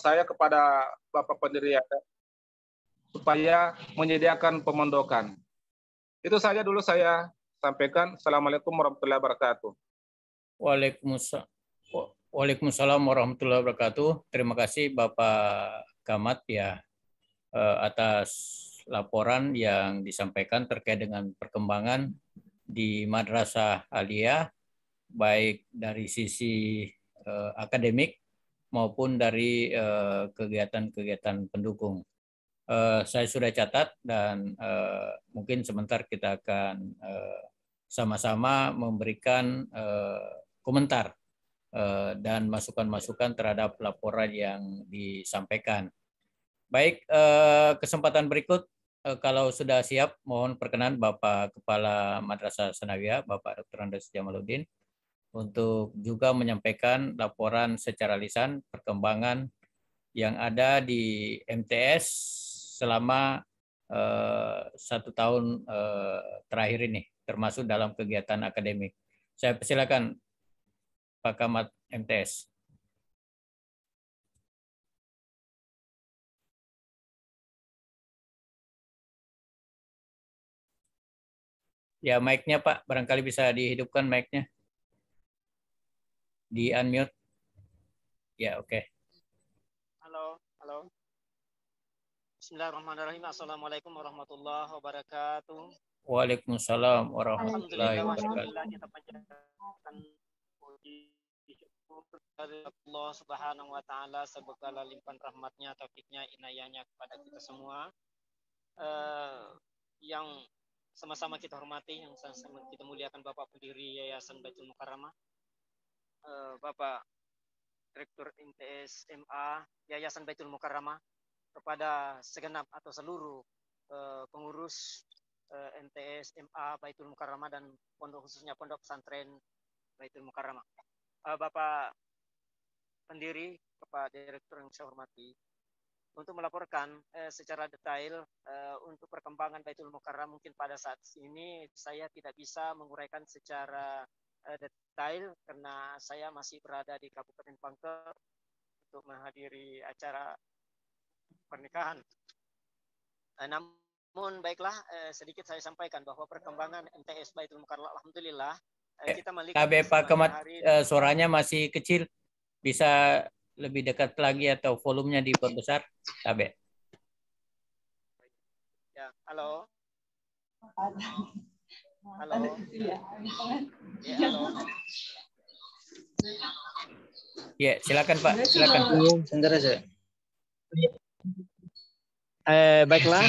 saya kepada Bapak pendiri yayasan supaya menyediakan pemondokan. Itu saja dulu saya sampaikan. Assalamualaikum warahmatullahi wabarakatuh. Waalaikumsalam warahmatullahi wabarakatuh. Terima kasih Bapak Camat ya atas laporan yang disampaikan terkait dengan perkembangan di Madrasah Aliyah, baik dari sisi akademik maupun dari kegiatan-kegiatan pendukung. Saya sudah catat dan mungkin sebentar kita akan sama-sama memberikan komentar dan masukan-masukan terhadap laporan yang disampaikan. Baik, kesempatan berikut kalau sudah siap mohon perkenan Bapak Kepala Madrasah Sanawiyah Bapak Dr. Andes Jamaluddin untuk juga menyampaikan laporan secara lisan perkembangan yang ada di MTS selama 1 tahun terakhir ini, termasuk dalam kegiatan akademik. Saya persilakan Pak Camat MTS. Ya, mic-nya Pak, barangkali bisa dihidupkan mic-nya. Di unmute. Ya, oke. Halo. Bismillahirrahmanirrahim. Assalamualaikum warahmatullahi wabarakatuh. Waalaikumsalam warahmatullahi wabarakatuh. Alhamdulillah kita panjatkan puji syukur dari Allah Subhanahu wa taala segala limpahan rahmatnya, taufiknya, inayahnya kepada kita semua. Yang sama-sama kita hormati, yang sama-sama kita muliakan Bapak pendiri Yayasan Baitul Mukarramah, Bapak Direktur MTS MA Yayasan Baitul Mukarramah, kepada segenap atau seluruh pengurus MTS MA Baitul Mukarramah dan khususnya Pondok Pesantren Baitul Mukarramah. Bapak pendiri, Bapak Direktur yang saya hormati, untuk melaporkan secara detail untuk perkembangan Baitul Mukarramah, mungkin pada saat ini saya tidak bisa menguraikan secara detail karena saya masih berada di Kabupaten Pangkep untuk menghadiri acara pernikahan. Namun baiklah, sedikit saya sampaikan bahwa perkembangan MTS Baitul Mukarramah alhamdulillah kita melihat Pak Camat, suaranya masih kecil, bisa lebih dekat lagi atau volumenya diperbesar, Tabe. Ya, halo. Halo. Ya, halo. Ya, silakan Pak, silakan. Sebentar aja. Baiklah,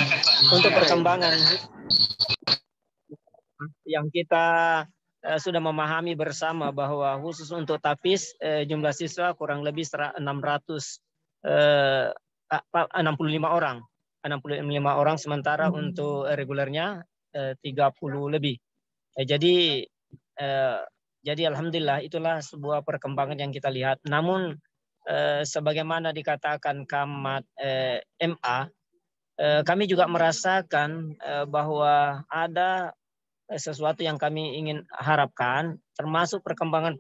untuk perkembangan yang kita sudah memahami bersama bahwa khusus untuk TAPIS jumlah siswa kurang lebih 65 orang, sementara untuk regulernya 30 lebih. Jadi alhamdulillah itulah sebuah perkembangan yang kita lihat. Namun sebagaimana dikatakan Camat MA, kami juga merasakan bahwa ada sesuatu yang kami ingin harapkan, termasuk perkembangan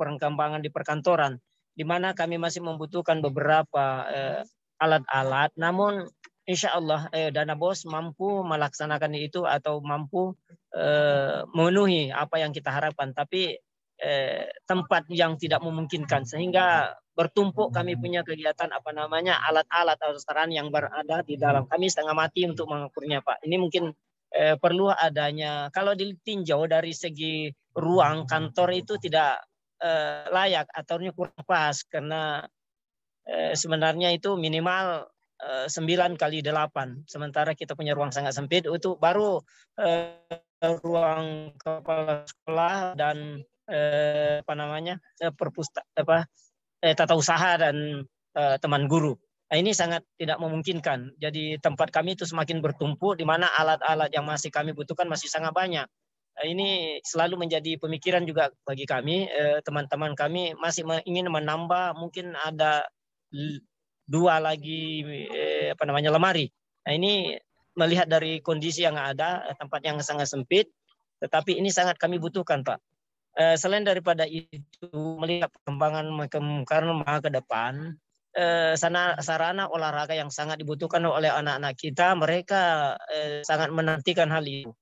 di perkantoran, di mana kami masih membutuhkan beberapa alat-alat. Namun insya Allah Dana BOS mampu melaksanakan itu atau mampu memenuhi apa yang kita harapkan. Tapi tempat yang tidak memungkinkan, sehingga bertumpuk kami punya kegiatan alat-alat atau sarana yang berada di dalam. Kami setengah mati untuk mengukurnya, Pak. Ini mungkin perlu adanya, kalau ditinjau dari segi ruang kantor itu tidak layak atau kurang pas, karena sebenarnya itu minimal 9x8, sementara kita punya ruang sangat sempit. Itu baru ruang kepala sekolah dan tata usaha dan teman guru. Nah, ini sangat tidak memungkinkan. Jadi tempat kami itu semakin bertumpuk, di mana alat-alat yang masih kami butuhkan masih sangat banyak. Nah, ini selalu menjadi pemikiran juga bagi kami. Teman-teman kami masih ingin menambah, mungkin ada 2 lagi lemari. Nah, ini melihat dari kondisi yang ada, tempat yang sangat sempit, tetapi ini sangat kami butuhkan, Pak. Selain daripada itu, melihat perkembangan karena ke depan, sarana olahraga yang sangat dibutuhkan oleh anak-anak kita. Mereka sangat menantikan hal itu.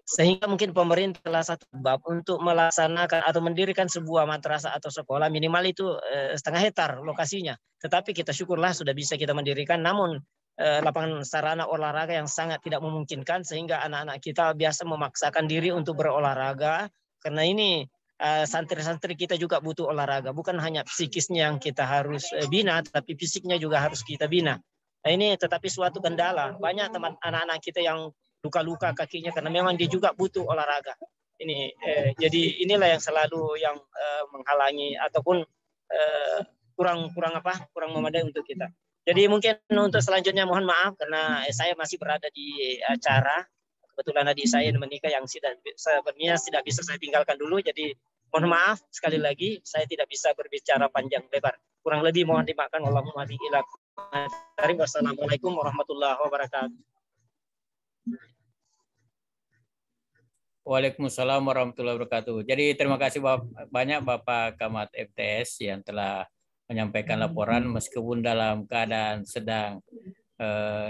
Sehingga mungkin pemerintah salah satu bab untuk melaksanakan atau mendirikan sebuah madrasah atau sekolah minimal itu 0,5 hektar lokasinya. Tetapi kita syukurlah sudah bisa kita mendirikan, namun lapangan sarana olahraga yang sangat tidak memungkinkan sehingga anak-anak kita biasa memaksakan diri untuk berolahraga. Karena ini santri-santri kita juga butuh olahraga. Bukan hanya psikisnya yang kita harus bina, tapi fisiknya juga harus kita bina. Nah, ini tetapi suatu kendala. Banyak teman anak-anak kita yang luka-luka kakinya karena memang dia juga butuh olahraga. Ini jadi inilah yang selalu yang menghalangi ataupun kurang memadai untuk kita. Jadi mungkin untuk selanjutnya mohon maaf karena saya masih berada di acara. Kebetulan adik saya menikah yang sebenarnya tidak bisa saya tinggalkan dulu. Jadi mohon maaf sekali lagi saya tidak bisa berbicara panjang lebar. Kurang lebih mohon dimaafkan. Allahumma bi'ilak. Wassalamualaikum warahmatullahi wabarakatuh. Waalaikumsalam warahmatullahi wabarakatuh. Jadi terima kasih banyak Bapak Camat FTS yang telah menyampaikan laporan meskipun dalam keadaan sedang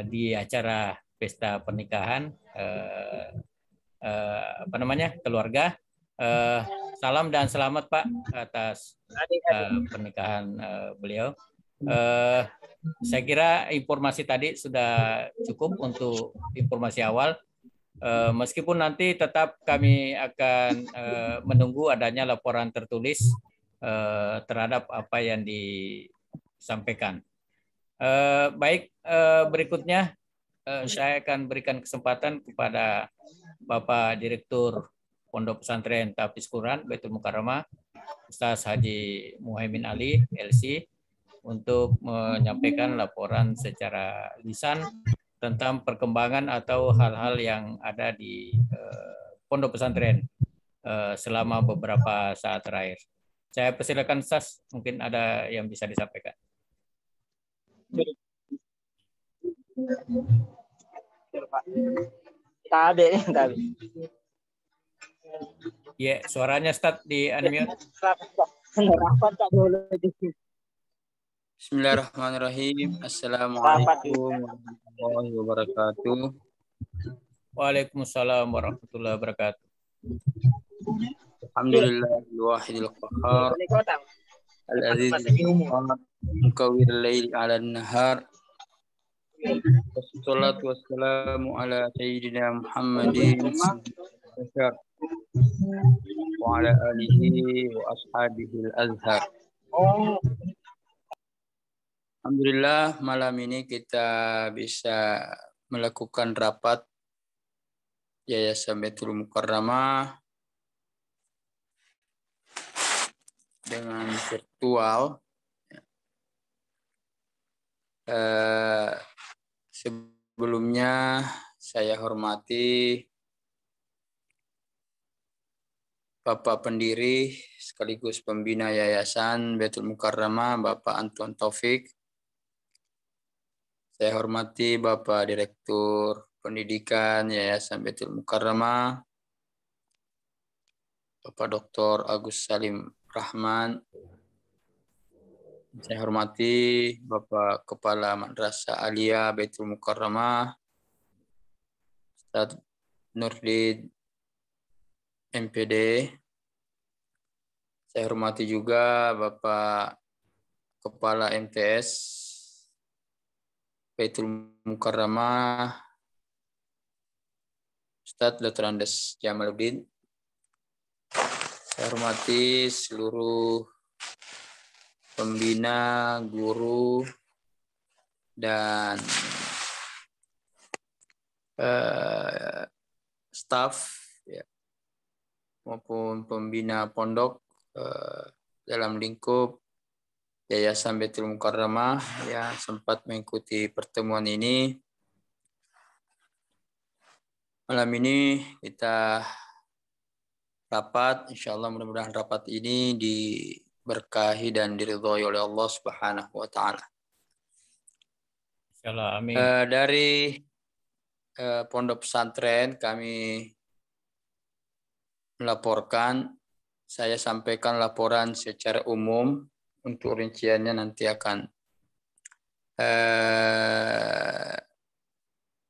di acara pesta pernikahan keluarga. Salam dan selamat Pak atas pernikahan beliau. Saya kira informasi tadi sudah cukup untuk informasi awal. Meskipun nanti tetap kami akan menunggu adanya laporan tertulis terhadap apa yang disampaikan. Baik, berikutnya saya akan berikan kesempatan kepada Bapak Direktur Pondok Pesantren Tahfiz Quran Baitul Mukarramah, Ustaz Haji Muhaimin Ali, LC, untuk menyampaikan laporan secara lisan tentang perkembangan atau hal-hal yang ada di pondok pesantren selama beberapa saat terakhir. Saya persilakan Ustaz, mungkin ada yang bisa disampaikan. Ya, suaranya Ustaz di unmute. Bismillahirrahmanirrahim. Assalamualaikum warahmatullahi wabarakatuh. Waalaikumsalam warahmatullahi wabarakatuh. Alhamdulillahil wahidil qahhar. Al-aziz mukawwir al-lail 'ala an-nahar. Wassalatu wassalamu ala sayyidina Muhammadin wa ala alihi wa ashabihi al-azhar. Alhamdulillah malam ini kita bisa melakukan rapat Yayasan Baitul Mukarramah dengan virtual. Sebelumnya saya hormati Bapak pendiri sekaligus pembina Yayasan Baitul Mukarramah, Bapak Anton Taufik. Saya hormati Bapak Direktur Pendidikan Yayasan Baitul Mukarramah, Bapak Dr. Agus Salim Rahman. Saya hormati Bapak Kepala Madrasah Aliyah Baitul Mukarramah, Ustaz Nurdin MPD. Saya hormati juga Bapak Kepala MTS Baitul Mukarramah, Ustaz Dr. Andes Jamaluddin. Saya hormati seluruh pembina, guru, dan staf ya, maupun pembina pondok dalam lingkup Yayasan Baitul Mukarramah yang sempat mengikuti pertemuan ini. Malam ini kita rapat, insya Allah mudah-mudahan rapat ini diberkahi dan diridhoi oleh Allah Subhanahu wa Ta'ala. Insyaallah, amin. Dari pondok pesantren kami melaporkan, saya sampaikan laporan secara umum untuk rinciannya nanti akan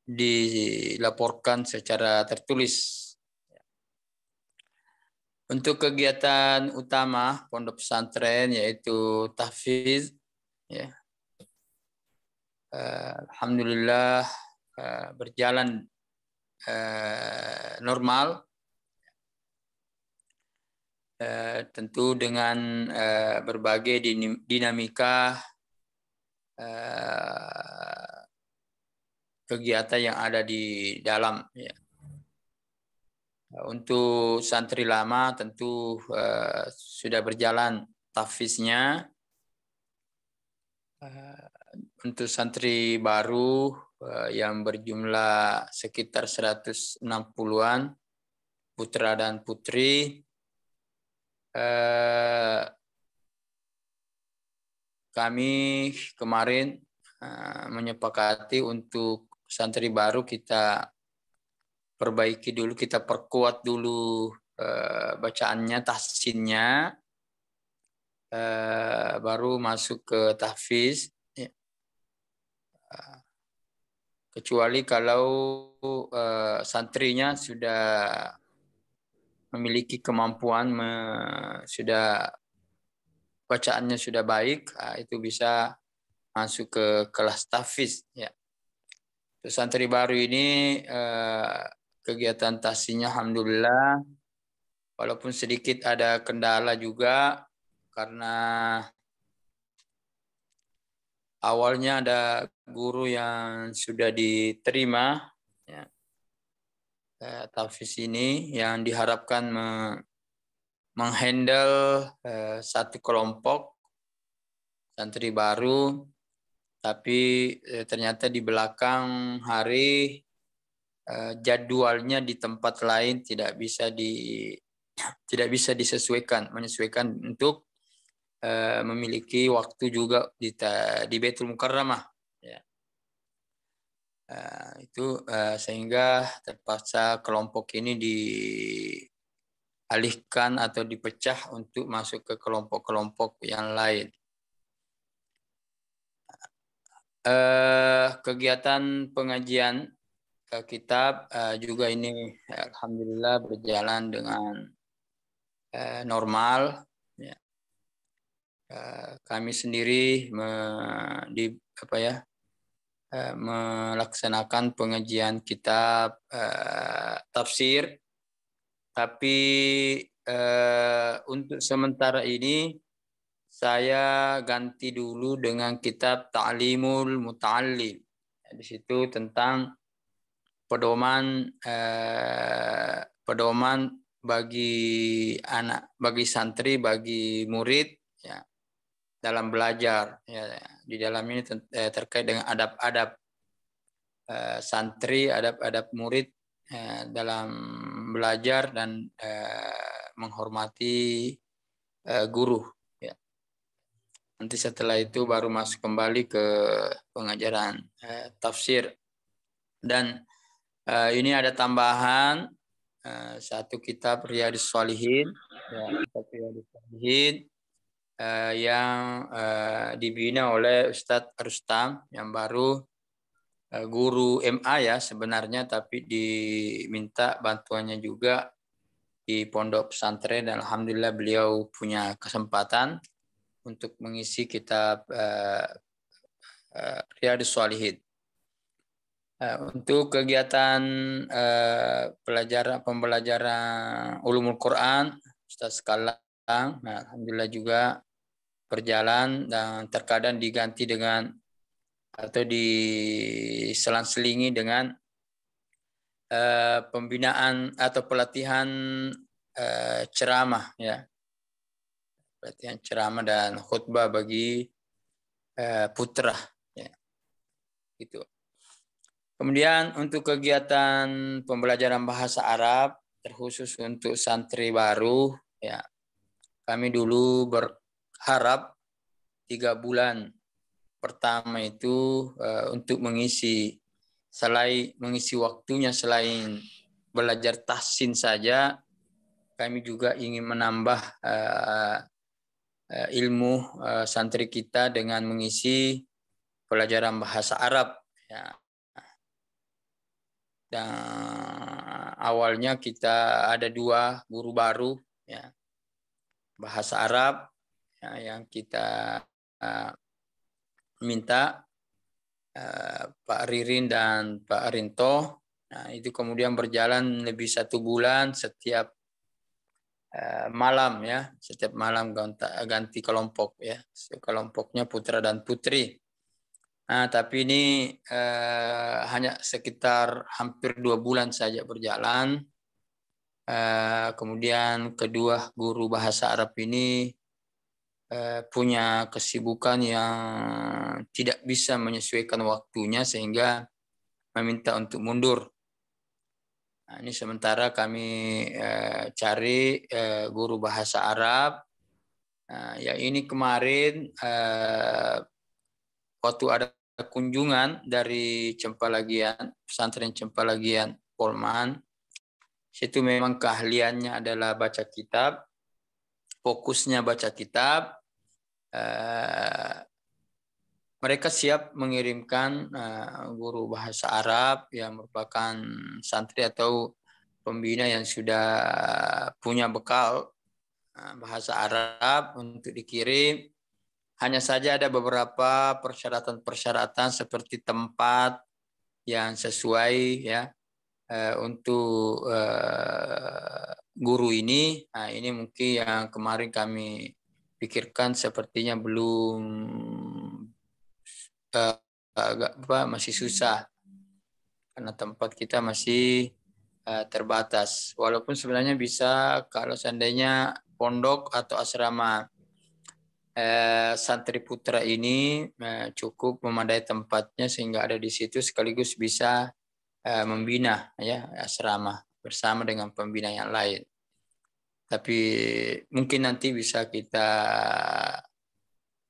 dilaporkan secara tertulis. Untuk kegiatan utama pondok pesantren yaitu tahfiz, ya. Alhamdulillah berjalan normal, tentu dengan berbagai dinamika kegiatan yang ada di dalam. Ya. Untuk santri lama tentu sudah berjalan tahfiznya. Untuk santri baru yang berjumlah sekitar 160-an putra dan putri, kami kemarin menyepakati untuk santri baru kita perbaiki dulu, kita perkuat dulu bacaannya, tahsinnya, baru masuk ke tahfiz. Ya. Kecuali kalau santrinya sudah memiliki kemampuan, sudah bacaannya sudah baik, itu bisa masuk ke kelas tahfiz. Ya. Terus santri baru ini kegiatan tahsinnya alhamdulillah, walaupun sedikit ada kendala juga karena awalnya ada guru yang sudah diterima, ya, tahfiz ini yang diharapkan menghandle satu kelompok santri baru, tapi ternyata di belakang hari jadwalnya di tempat lain tidak bisa menyesuaikan untuk memiliki waktu juga di Baitul Mukarramah. Ya. Itu sehingga terpaksa kelompok ini dialihkan atau dipecah untuk masuk ke kelompok-kelompok yang lain. Kegiatan pengajian kitab juga ini alhamdulillah berjalan dengan normal. Ya. Kami sendiri melaksanakan pengajian kitab tafsir, tapi untuk sementara ini saya ganti dulu dengan kitab Ta'limul Muta'allim. Di situ tentang pedoman bagi santri, bagi murid, ya, dalam belajar. Ya, di dalam ini terkait dengan adab-adab santri, adab-adab murid dalam belajar dan menghormati guru. Ya. Nanti setelah itu baru masuk kembali ke pengajaran tafsir. Dan ini ada tambahan satu kitab Riyadhus Shalihin, ya, kitab Riyadhus Shalihin yang dibina oleh Ustadz Rustam yang baru guru MA ya sebenarnya, tapi diminta bantuannya juga di pondok pesantren dan alhamdulillah beliau punya kesempatan untuk mengisi kitab Riyadhus Shalihin. Untuk kegiatan pembelajaran ulumul Quran, Ustaz Kalang, alhamdulillah juga berjalan dan terkadang diganti dengan atau diselang-selingi dengan pembinaan atau pelatihan ceramah, ya, pelatihan ceramah dan khutbah bagi putra, ya, gitu. Kemudian untuk kegiatan pembelajaran bahasa Arab terkhusus untuk santri baru, ya, kami dulu berharap 3 bulan pertama itu untuk mengisi waktunya selain belajar tahsin saja, kami juga ingin menambah ilmu santri kita dengan mengisi pelajaran bahasa Arab. Ya. Dan awalnya kita ada 2 guru baru, ya, bahasa Arab, ya, yang kita minta Pak Ririn dan Pak Rinto. Nah, itu kemudian berjalan lebih 1 bulan setiap malam, ya, setiap malam ganti kelompok, ya, kelompoknya putra dan putri. Nah, tapi ini hanya sekitar hampir 2 bulan saja berjalan. Kemudian kedua guru bahasa Arab ini punya kesibukan yang tidak bisa menyesuaikan waktunya sehingga meminta untuk mundur. Nah, ini sementara kami cari guru bahasa Arab. Ya ini kemarin waktu ada kunjungan dari Cempalagian, pesantren Cempalagian Polman, situ memang keahliannya adalah baca kitab, fokusnya baca kitab. Mereka siap mengirimkan guru bahasa Arab yang merupakan santri atau pembina yang sudah punya bekal bahasa Arab untuk dikirim. Hanya saja ada beberapa persyaratan-persyaratan seperti tempat yang sesuai, ya, untuk guru ini. Nah, ini mungkin yang kemarin kami pikirkan sepertinya belum masih susah karena tempat kita masih terbatas. Walaupun sebenarnya bisa kalau seandainya pondok atau asrama santri putra ini cukup memadai tempatnya sehingga ada di situ sekaligus bisa membina, ya, asrama bersama dengan pembina yang lain. Tapi mungkin nanti bisa kita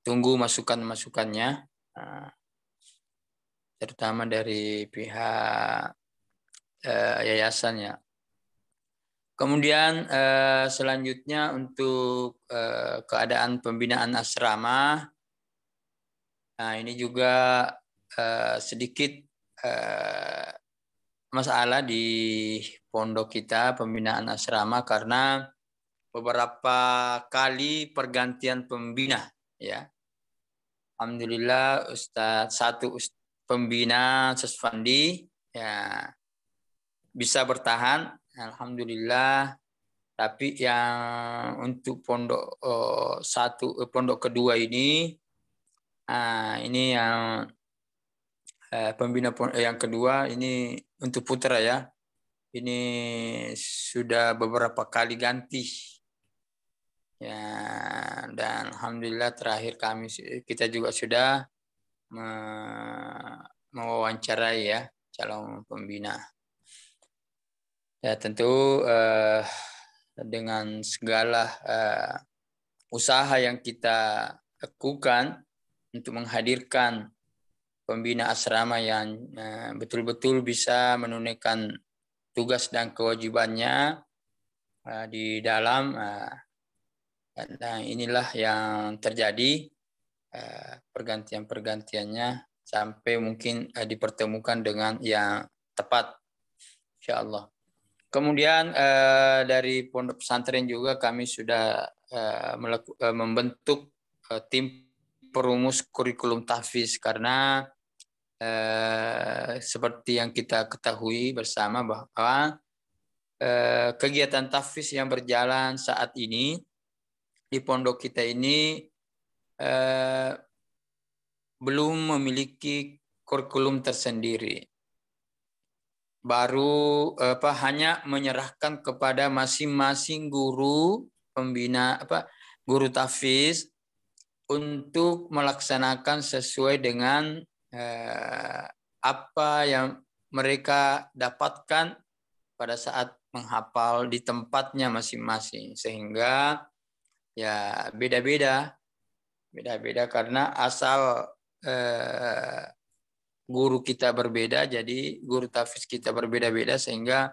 tunggu masukan-masukannya, terutama dari pihak yayasannya. Kemudian selanjutnya untuk keadaan pembinaan asrama, nah ini juga sedikit masalah di pondok kita pembinaan asrama karena beberapa kali pergantian pembina, ya. Alhamdulillah pembina Ustaz Fandi, ya, bisa bertahan. Alhamdulillah, tapi yang untuk pondok pondok kedua ini yang pembina yang kedua ini untuk putra, ya, ini sudah beberapa kali ganti, ya, dan alhamdulillah terakhir kita juga sudah mewawancarai, ya, calon pembina. Ya tentu dengan segala usaha yang kita lakukan untuk menghadirkan pembina asrama yang betul-betul bisa menunaikan tugas dan kewajibannya di dalam, dan inilah yang terjadi pergantian-pergantiannya sampai mungkin dipertemukan dengan yang tepat, insyaallah. Kemudian dari pondok pesantren juga kami sudah membentuk tim perumus kurikulum tahfiz karena seperti yang kita ketahui bersama bahwa kegiatan tahfiz yang berjalan saat ini di pondok kita ini belum memiliki kurikulum tersendiri. Baru hanya menyerahkan kepada masing-masing guru pembina guru tahfiz untuk melaksanakan sesuai dengan apa yang mereka dapatkan pada saat menghafal di tempatnya masing-masing, sehingga ya beda-beda karena asal guru kita berbeda, jadi guru tahfiz kita berbeda-beda sehingga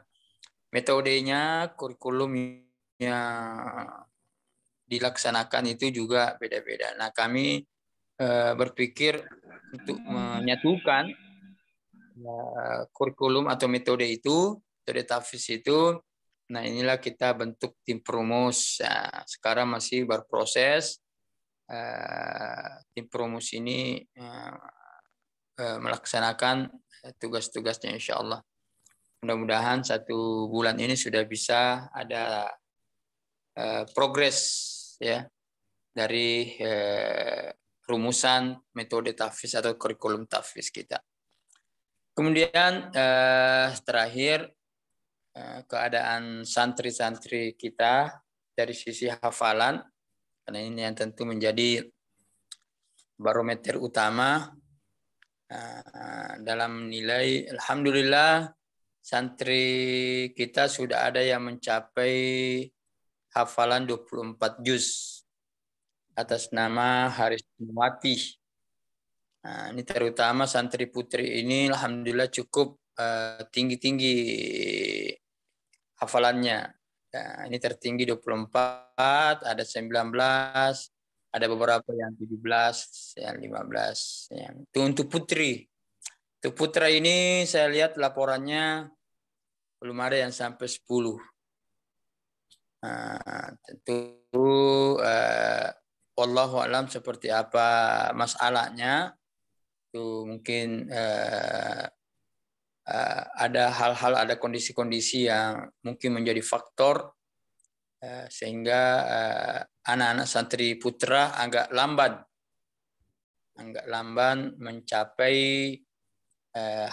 metodenya, kurikulumnya dilaksanakan itu juga beda-beda. Nah, kami berpikir untuk menyatukan kurikulum atau metode itu, metode tahfiz itu. Nah, inilah kita bentuk tim promus. Nah, sekarang masih berproses. Tim promus ini melaksanakan tugas-tugasnya, insya Allah. Mudah-mudahan 1 bulan ini sudah bisa ada progres ya dari rumusan metode tahfiz atau kurikulum tahfiz kita. Kemudian terakhir keadaan santri-santri kita dari sisi hafalan, karena ini yang tentu menjadi barometer utama dalam nilai. Alhamdulillah santri kita sudah ada yang mencapai hafalan 24 juz atas nama Haris Nuwati. Nah, ini terutama santri putri ini alhamdulillah cukup tinggi-tinggi hafalannya. Nah, ini tertinggi 24, ada 19, ada beberapa yang 17, yang 15. Itu untuk putri. Untuk putra ini saya lihat laporannya belum ada yang sampai 10. Tentu wallahu alam seperti apa masalahnya. Itu mungkin ada hal-hal, ada kondisi-kondisi yang mungkin menjadi faktor sehingga anak-anak santri putra agak lamban mencapai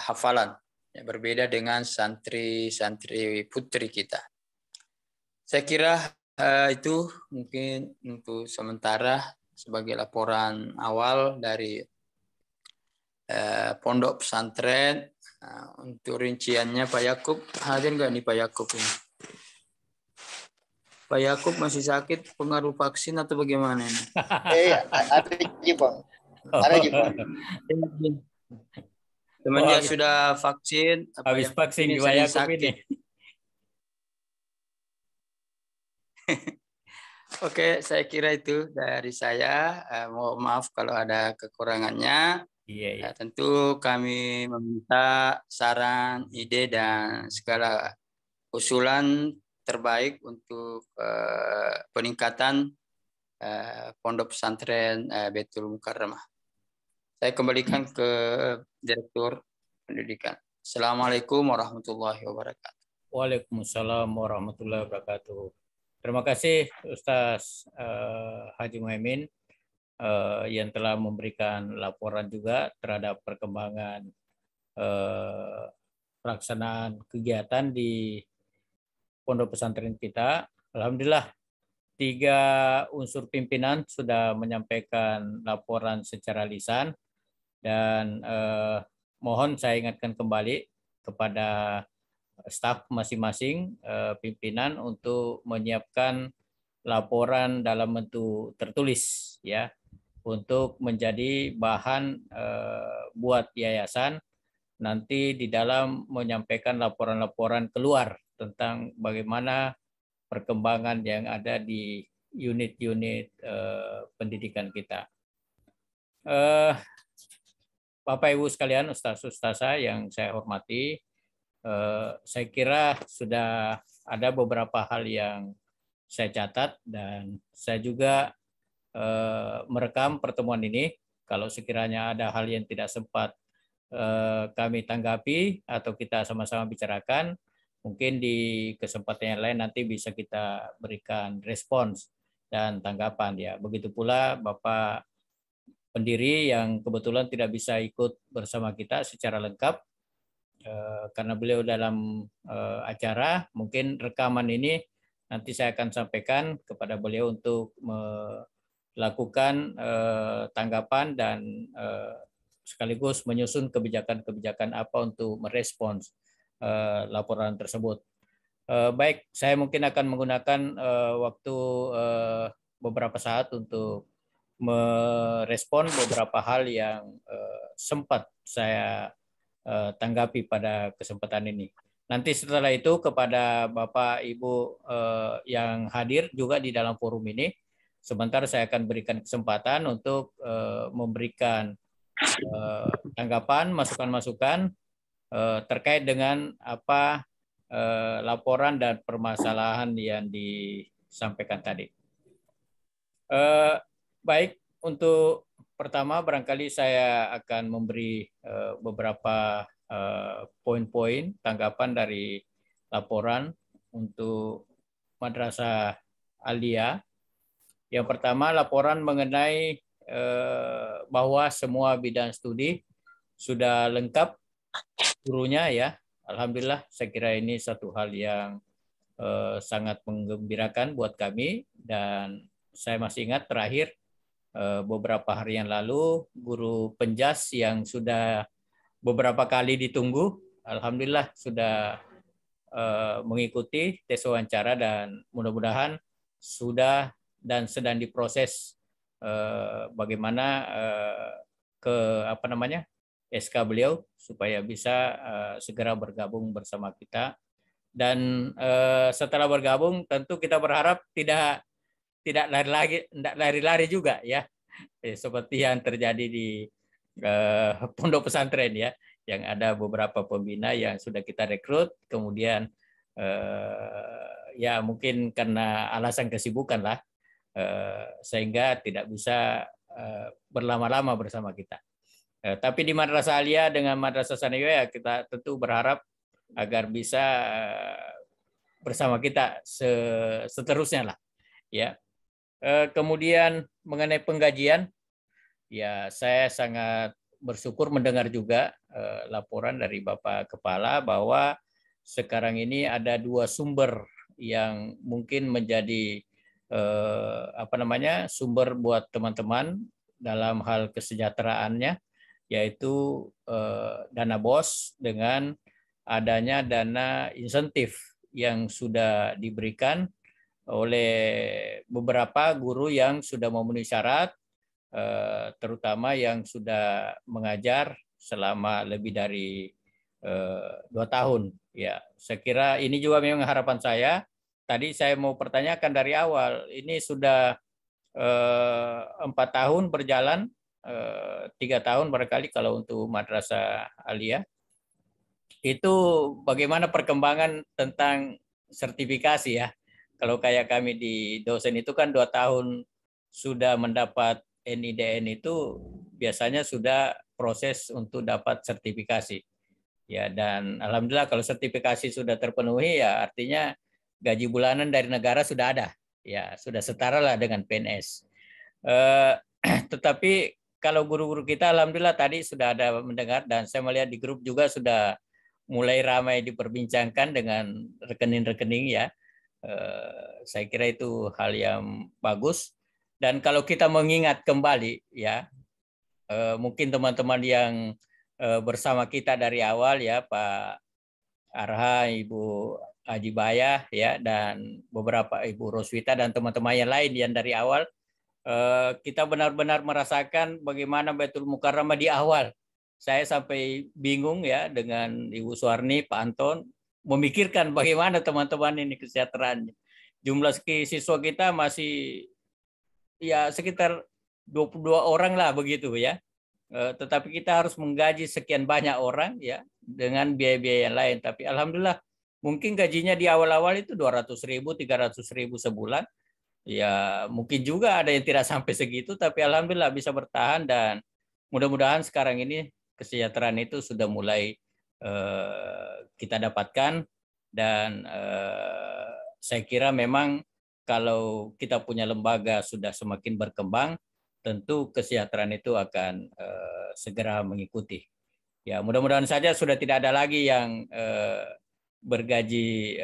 hafalan, ya, berbeda dengan santri putri kita. Saya kira itu mungkin untuk sementara sebagai laporan awal dari pondok pesantren. Untuk rinciannya Pak Yakub hadir nggak nih Pak Yakub ini? Pak Yakub masih sakit pengaruh vaksin atau bagaimana ini? Ada Bang. Ada Bang. Semenjak sudah vaksin, habis vaksin ini Pak Yakub sakit. ini. Oke, saya kira itu dari saya. Mohon maaf kalau ada kekurangannya. Iya. Tentu kami meminta saran, ide, dan segala usulan terbaik untuk peningkatan pondok pesantren Baitul Mukarramah. Saya kembalikan ke Direktur Pendidikan. Assalamualaikum warahmatullahi wabarakatuh. Waalaikumsalam warahmatullahi wabarakatuh. Terima kasih Ustaz Haji Muhaimin yang telah memberikan laporan juga terhadap perkembangan pelaksanaan kegiatan di pondok pesantren kita. Alhamdulillah 3 unsur pimpinan sudah menyampaikan laporan secara lisan, dan mohon saya ingatkan kembali kepada staf masing-masing pimpinan untuk menyiapkan laporan dalam bentuk tertulis, ya, untuk menjadi bahan buat yayasan nanti di dalam menyampaikan laporan-laporan keluar tentang bagaimana perkembangan yang ada di unit-unit pendidikan kita. Bapak Ibu sekalian, Ustaz-Ustazah yang saya hormati, saya kira sudah ada beberapa hal yang saya catat, dan saya juga merekam pertemuan ini. Kalau sekiranya ada hal yang tidak sempat kami tanggapi atau kita sama-sama bicarakan, mungkin di kesempatan yang lain nanti bisa kita berikan respons dan tanggapan, ya. Begitu pula Bapak pendiri yang kebetulan tidak bisa ikut bersama kita secara lengkap karena beliau dalam acara. Mungkin rekaman ini nanti saya akan sampaikan kepada beliau untuk melakukan tanggapan dan sekaligus menyusun kebijakan-kebijakan apa untuk merespons laporan tersebut. Baik, saya mungkin akan menggunakan waktu beberapa saat untuk merespon beberapa hal yang sempat saya tanggapi pada kesempatan ini. Nanti setelah itu kepada Bapak Ibu yang hadir juga di dalam forum ini, Sementara saya akan berikan kesempatan untuk memberikan tanggapan, masukan-masukan terkait dengan apa laporan dan permasalahan yang disampaikan tadi. Baik, untuk pertama barangkali saya akan memberi beberapa poin-poin tanggapan dari laporan untuk Madrasah Aliyah. Yang pertama, laporan mengenai bahwa semua bidang studi sudah lengkap gurunya ya. Alhamdulillah, saya kira ini satu hal yang sangat menggembirakan buat kami, dan saya masih ingat terakhir beberapa hari yang lalu guru penjas yang sudah beberapa kali ditunggu, alhamdulillah sudah mengikuti tes wawancara, dan mudah-mudahan sudah dan sedang diproses bagaimana SK beliau supaya bisa segera bergabung bersama kita. Dan setelah bergabung tentu kita berharap tidak lari-lari juga ya, seperti yang terjadi di pondok pesantren ya, yang ada beberapa pembina yang sudah kita rekrut, kemudian ya mungkin karena alasan kesibukan lah sehingga tidak bisa berlama-lama bersama kita. Tapi di Madrasah Aliyah dengan Madrasah Sanawiyah kita tentu berharap agar bisa bersama kita seterusnya lah ya. Kemudian mengenai penggajian, ya saya sangat bersyukur mendengar juga laporan dari Bapak Kepala bahwa sekarang ini ada 2 sumber yang mungkin menjadi sumber buat teman-teman dalam hal kesejahteraannya, yaitu dana BOS dengan adanya dana insentif yang sudah diberikan oleh beberapa guru yang sudah memenuhi syarat, terutama yang sudah mengajar selama lebih dari 2 tahun. Ya, saya kira ini juga memang harapan saya. Tadi saya mau pertanyakan dari awal, ini sudah 4 tahun berjalan, 3 tahun barangkali kalau untuk Madrasah Aliyah. Itu bagaimana perkembangan tentang sertifikasi ya? Kalau kayak kami di dosen itu kan 2 tahun sudah mendapat NIDN, itu biasanya sudah proses untuk dapat sertifikasi. Ya, dan alhamdulillah kalau sertifikasi sudah terpenuhi ya artinya gaji bulanan dari negara sudah ada. Ya, sudah setara lah dengan PNS. Tetapi kalau guru-guru kita alhamdulillah tadi sudah ada mendengar, dan saya melihat di grup juga sudah mulai ramai diperbincangkan dengan rekening-rekening ya. Saya kira itu hal yang bagus. Dan kalau kita mengingat kembali ya, mungkin teman-teman yang bersama kita dari awal ya, Pak Arha, Ibu Haji Bayah ya, dan beberapa Ibu Roswita dan teman-teman yang lain yang dari awal, kita benar-benar merasakan bagaimana Baitul Mukarramah di awal. Saya sampai bingung ya dengan Ibu Suwarni, Pak Anton, memikirkan bagaimana teman-teman ini kesejahteraannya. Jumlah siswa kita masih ya sekitar 22 orang lah begitu ya. Tetapi kita harus menggaji sekian banyak orang ya dengan biaya-biaya yang lain. Tapi alhamdulillah mungkin gajinya di awal-awal itu 200.000, 300.000 sebulan. Ya mungkin juga ada yang tidak sampai segitu, tapi alhamdulillah bisa bertahan, dan mudah-mudahan sekarang ini kesejahteraan itu sudah mulai kita dapatkan. Dan saya kira memang kalau kita punya lembaga sudah semakin berkembang, tentu kesejahteraan itu akan segera mengikuti. Ya, mudah-mudahan saja sudah tidak ada lagi yang bergaji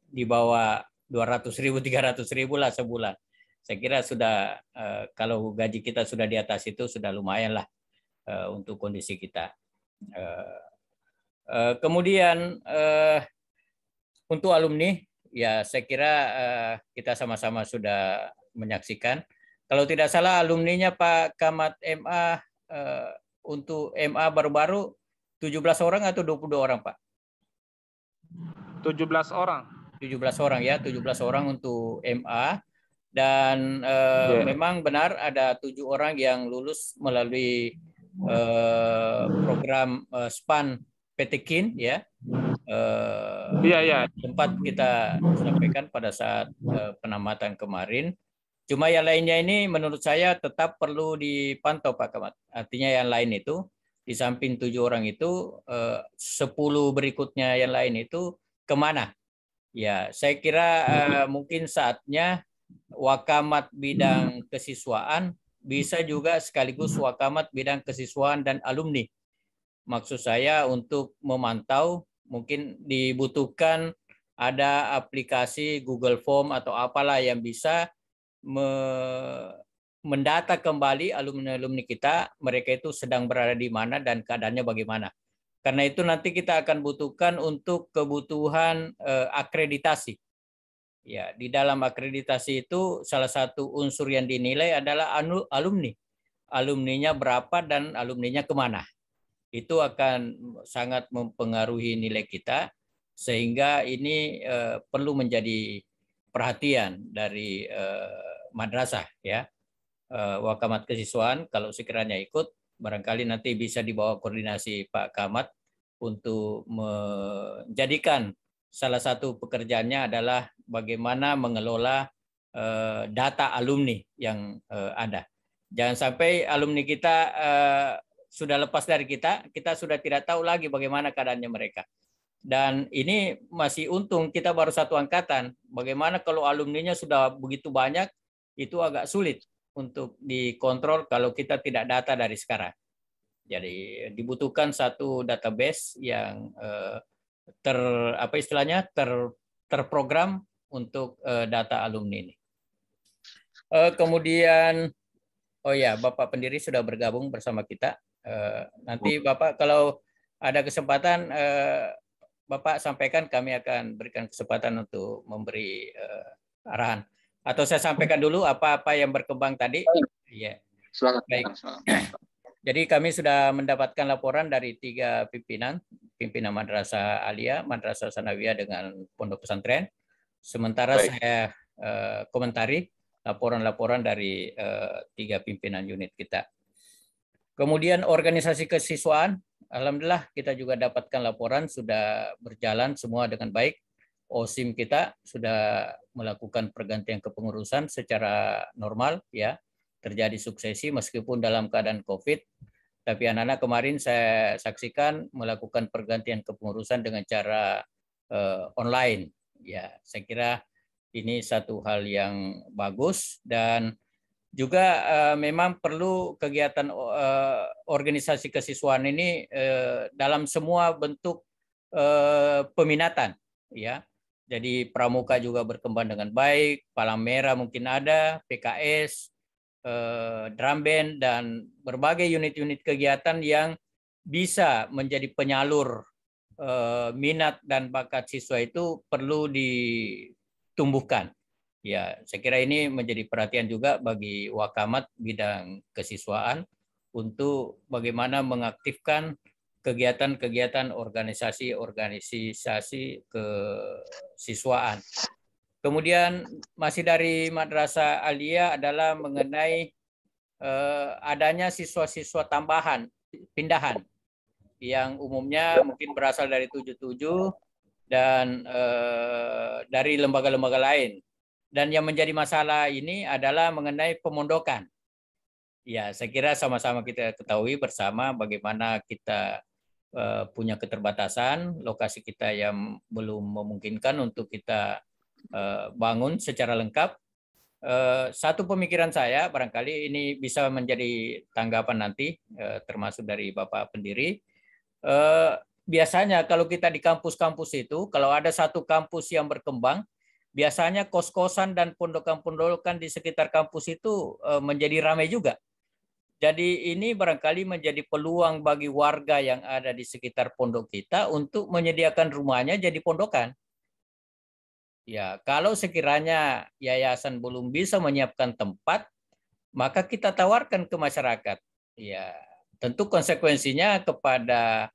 di bawah 200.000, 300.000 lah sebulan. Saya kira sudah kalau gaji kita sudah di atas itu sudah lumayan lah untuk kondisi kita. Kemudian untuk alumni, ya saya kira kita sama-sama sudah menyaksikan. Kalau tidak salah alumninya Pak Kamat MA untuk MA baru-baru 17 orang atau 22 orang Pak? 17 orang. 17 orang ya, 17 orang untuk MA. Dan memang benar ada 7 orang yang lulus melalui program SPAN PT KIN ya. Sempat kita sampaikan pada saat penamatan kemarin. Cuma yang lainnya ini menurut saya tetap perlu dipantau Pak Camat. Artinya yang lain itu di samping 7 orang itu 10 berikutnya yang lain itu kemana? Ya, saya kira mungkin saatnya Wakamat bidang kesiswaan bisa juga sekaligus Wakamat bidang kesiswaan dan alumni. Maksud saya untuk memantau mungkin dibutuhkan ada aplikasi Google Form atau apalah yang bisa mendata kembali alumni-alumni kita, mereka itu sedang berada di mana dan keadaannya bagaimana. Karena itu nanti kita akan butuhkan untuk kebutuhan akreditasi. Ya, di dalam akreditasi itu salah satu unsur yang dinilai adalah alumni. Alumninya berapa dan alumninya kemana. Itu akan sangat mempengaruhi nilai kita, sehingga ini perlu menjadi perhatian dari madrasah ya. Wakamat kesiswaan kalau sekiranya ikut, barangkali nanti bisa dibawa koordinasi Pak Camat untuk menjadikan salah satu pekerjaannya adalah bagaimana mengelola data alumni yang ada. Jangan sampai alumni kita sudah lepas dari kita sudah tidak tahu lagi bagaimana keadaannya mereka. Dan ini masih untung kita baru satu angkatan. Bagaimana kalau alumninya sudah begitu banyak, itu agak sulit untuk dikontrol kalau kita tidak data dari sekarang. Jadi dibutuhkan satu database yang terprogram untuk data alumni ini. Kemudian, oh ya, Bapak pendiri sudah bergabung bersama kita. Nanti Bapak kalau ada kesempatan, Bapak sampaikan, kami akan berikan kesempatan untuk memberi arahan. Atau saya sampaikan dulu apa-apa yang berkembang tadi. Iya. Baik. Jadi kami sudah mendapatkan laporan dari 3 pimpinan Madrasah Aliyah, Madrasah Sanawiyah dengan Pondok Pesantren. Sementara saya komentari laporan-laporan dari 3 pimpinan unit kita. Kemudian organisasi kesiswaan, alhamdulillah kita juga dapatkan laporan sudah berjalan semua dengan baik. OSIM kita sudah melakukan pergantian kepengurusan secara normal ya. Terjadi suksesi meskipun dalam keadaan COVID, tapi anak-anak kemarin saya saksikan melakukan pergantian kepengurusan dengan cara online. Ya, saya kira ini satu hal yang bagus dan juga memang perlu kegiatan organisasi kesiswaan ini dalam semua bentuk peminatan. Ya, jadi pramuka juga berkembang dengan baik, Palang Merah mungkin ada, PKS. Drum band dan berbagai unit-unit kegiatan yang bisa menjadi penyalur minat dan bakat siswa itu perlu ditumbuhkan. Ya, saya kira ini menjadi perhatian juga bagi Wakamat bidang kesiswaan untuk bagaimana mengaktifkan kegiatan-kegiatan organisasi kesiswaan. Kemudian masih dari Madrasah Aliyah adalah mengenai adanya siswa-siswa tambahan, pindahan, yang umumnya mungkin berasal dari 77 dan dari lembaga-lembaga lain. Dan yang menjadi masalah ini adalah mengenai pemondokan. Ya, saya kira sama-sama kita ketahui bersama bagaimana kita punya keterbatasan, lokasi kita yang belum memungkinkan untuk kita bangun secara lengkap. Satu pemikiran saya, barangkali ini bisa menjadi tanggapan nanti, termasuk dari Bapak pendiri. Biasanya kalau kita di kampus-kampus itu, kalau ada satu kampus yang berkembang, biasanya kos-kosan dan pondokan-pondokan di sekitar kampus itu menjadi ramai juga. Jadi ini barangkali menjadi peluang bagi warga yang ada di sekitar pondok kita untuk menyediakan rumahnya jadi pondokan. Ya, kalau sekiranya yayasan belum bisa menyiapkan tempat, maka kita tawarkan ke masyarakat. Ya, tentu konsekuensinya kepada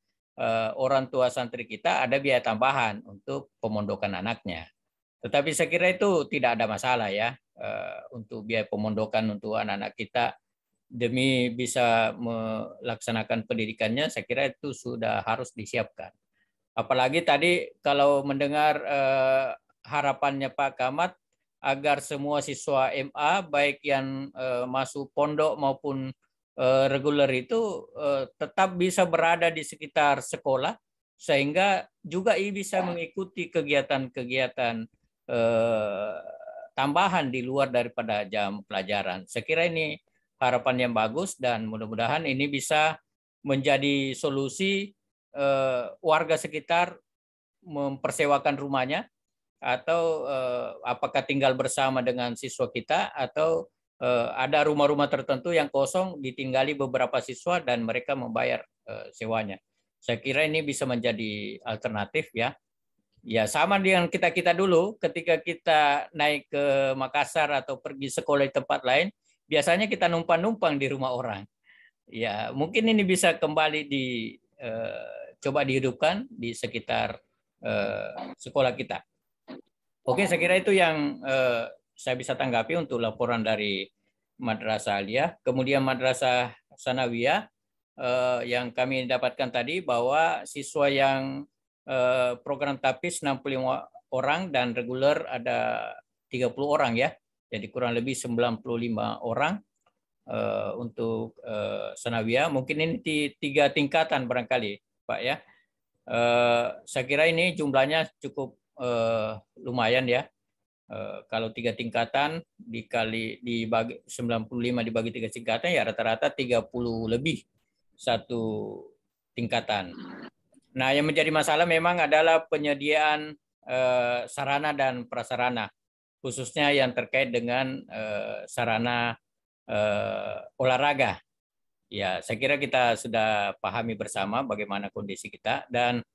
orang tua santri kita ada biaya tambahan untuk pemondokan anaknya. Tetapi saya kira itu tidak ada masalah ya untuk biaya pemondokan untuk anak-anak kita demi bisa melaksanakan pendidikannya. Saya kira itu sudah harus disiapkan. Apalagi tadi kalau mendengar harapannya Pak Camat agar semua siswa MA baik yang masuk pondok maupun reguler itu tetap bisa berada di sekitar sekolah sehingga juga bisa mengikuti kegiatan-kegiatan tambahan di luar daripada jam pelajaran. Saya kira ini harapan yang bagus dan mudah-mudahan ini bisa menjadi solusi warga sekitar mempersewakan rumahnya atau apakah tinggal bersama dengan siswa kita atau ada rumah-rumah tertentu yang kosong ditinggali beberapa siswa dan mereka membayar sewanya. Saya kira ini bisa menjadi alternatif ya. Ya sama dengan kita dulu ketika kita naik ke Makassar atau pergi sekolah di tempat lain, biasanya kita numpang-numpang di rumah orang. Ya mungkin ini bisa kembali coba dihidupkan di sekitar sekolah kita. Oke, saya kira itu yang saya bisa tanggapi untuk laporan dari Madrasah Aliyah. Kemudian Madrasah Sanawiyah yang kami dapatkan tadi bahwa siswa yang program tapis 65 orang dan reguler ada 30 orang ya. Jadi kurang lebih 95 orang untuk Sanawiyah. Mungkin ini 3 tingkatan barangkali, Pak ya. Saya kira ini jumlahnya cukup lumayan ya. Kalau 3 tingkatan dibagi 95 dibagi 3 tingkatan ya rata-rata 30 lebih satu tingkatan. Nah, yang menjadi masalah memang adalah penyediaan sarana dan prasarana, khususnya yang terkait dengan sarana olahraga. Ya, saya kira kita sudah pahami bersama bagaimana kondisi kita dan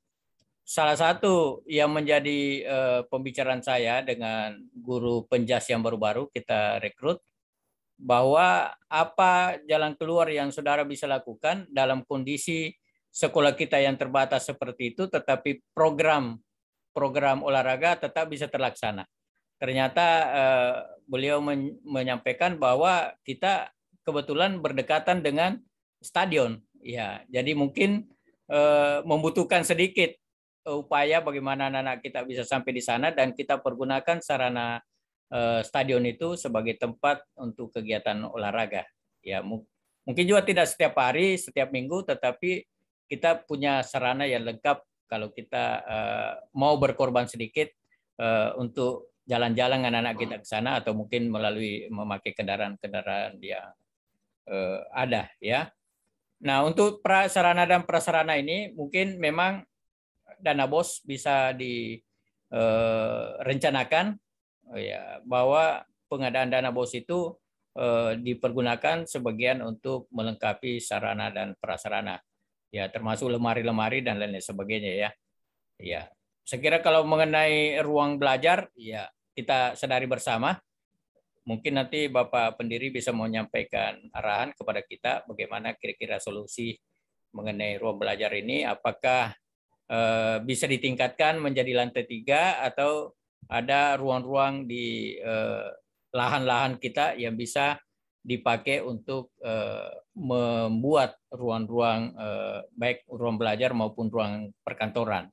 salah satu yang menjadi pembicaraan saya dengan guru penjas yang baru-baru kita rekrut bahwa apa jalan keluar yang saudara bisa lakukan dalam kondisi sekolah kita yang terbatas seperti itu, tetapi program olahraga tetap bisa terlaksana. Ternyata beliau menyampaikan bahwa kita kebetulan berdekatan dengan stadion, ya. Jadi mungkin membutuhkan sedikit upaya bagaimana anak-anak kita bisa sampai di sana dan kita pergunakan sarana stadion itu sebagai tempat untuk kegiatan olahraga. Ya, mungkin juga tidak setiap hari, setiap minggu, tetapi kita punya sarana yang lengkap kalau kita mau berkorban sedikit untuk jalan-jalan anak-anak kita ke sana atau mungkin melalui memakai kendaraan-kendaraan yang ada ya. Nah, untuk sarana dan prasarana ini mungkin memang dana BOS bisa direncanakan ya bahwa pengadaan dana BOS itu dipergunakan sebagian untuk melengkapi sarana dan prasarana. Ya, termasuk lemari-lemari dan lain sebagainya ya. Ya, saya kira kalau mengenai ruang belajar, ya kita sadari bersama. Mungkin nanti Bapak Pendiri bisa menyampaikan arahan kepada kita bagaimana kira-kira solusi mengenai ruang belajar ini. Apakah bisa ditingkatkan menjadi lantai 3 atau ada ruang-ruang di lahan-lahan kita yang bisa dipakai untuk membuat ruang-ruang baik ruang belajar maupun ruang perkantoran.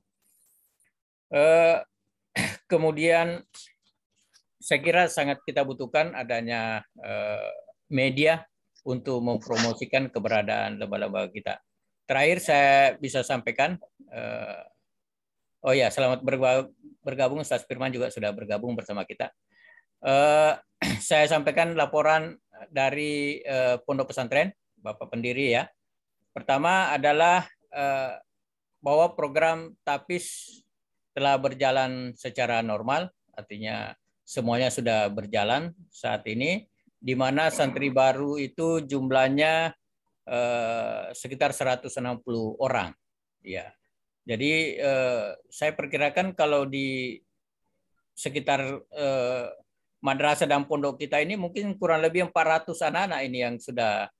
Kemudian saya kira sangat kita butuhkan adanya media untuk mempromosikan keberadaan lembaga-lembaga kita. Terakhir saya bisa sampaikan, oh ya, selamat bergabung, Ustaz Firman juga sudah bergabung bersama kita. Saya sampaikan laporan dari Pondok Pesantren, Bapak Pendiri ya. Pertama adalah bahwa program TAPIS telah berjalan secara normal, artinya semuanya sudah berjalan saat ini, di mana santri baru itu jumlahnya sekitar 160 orang. Ya. Jadi saya perkirakan kalau di sekitar madrasah dan pondok kita ini mungkin kurang lebih 400 anak-anak ini yang sudah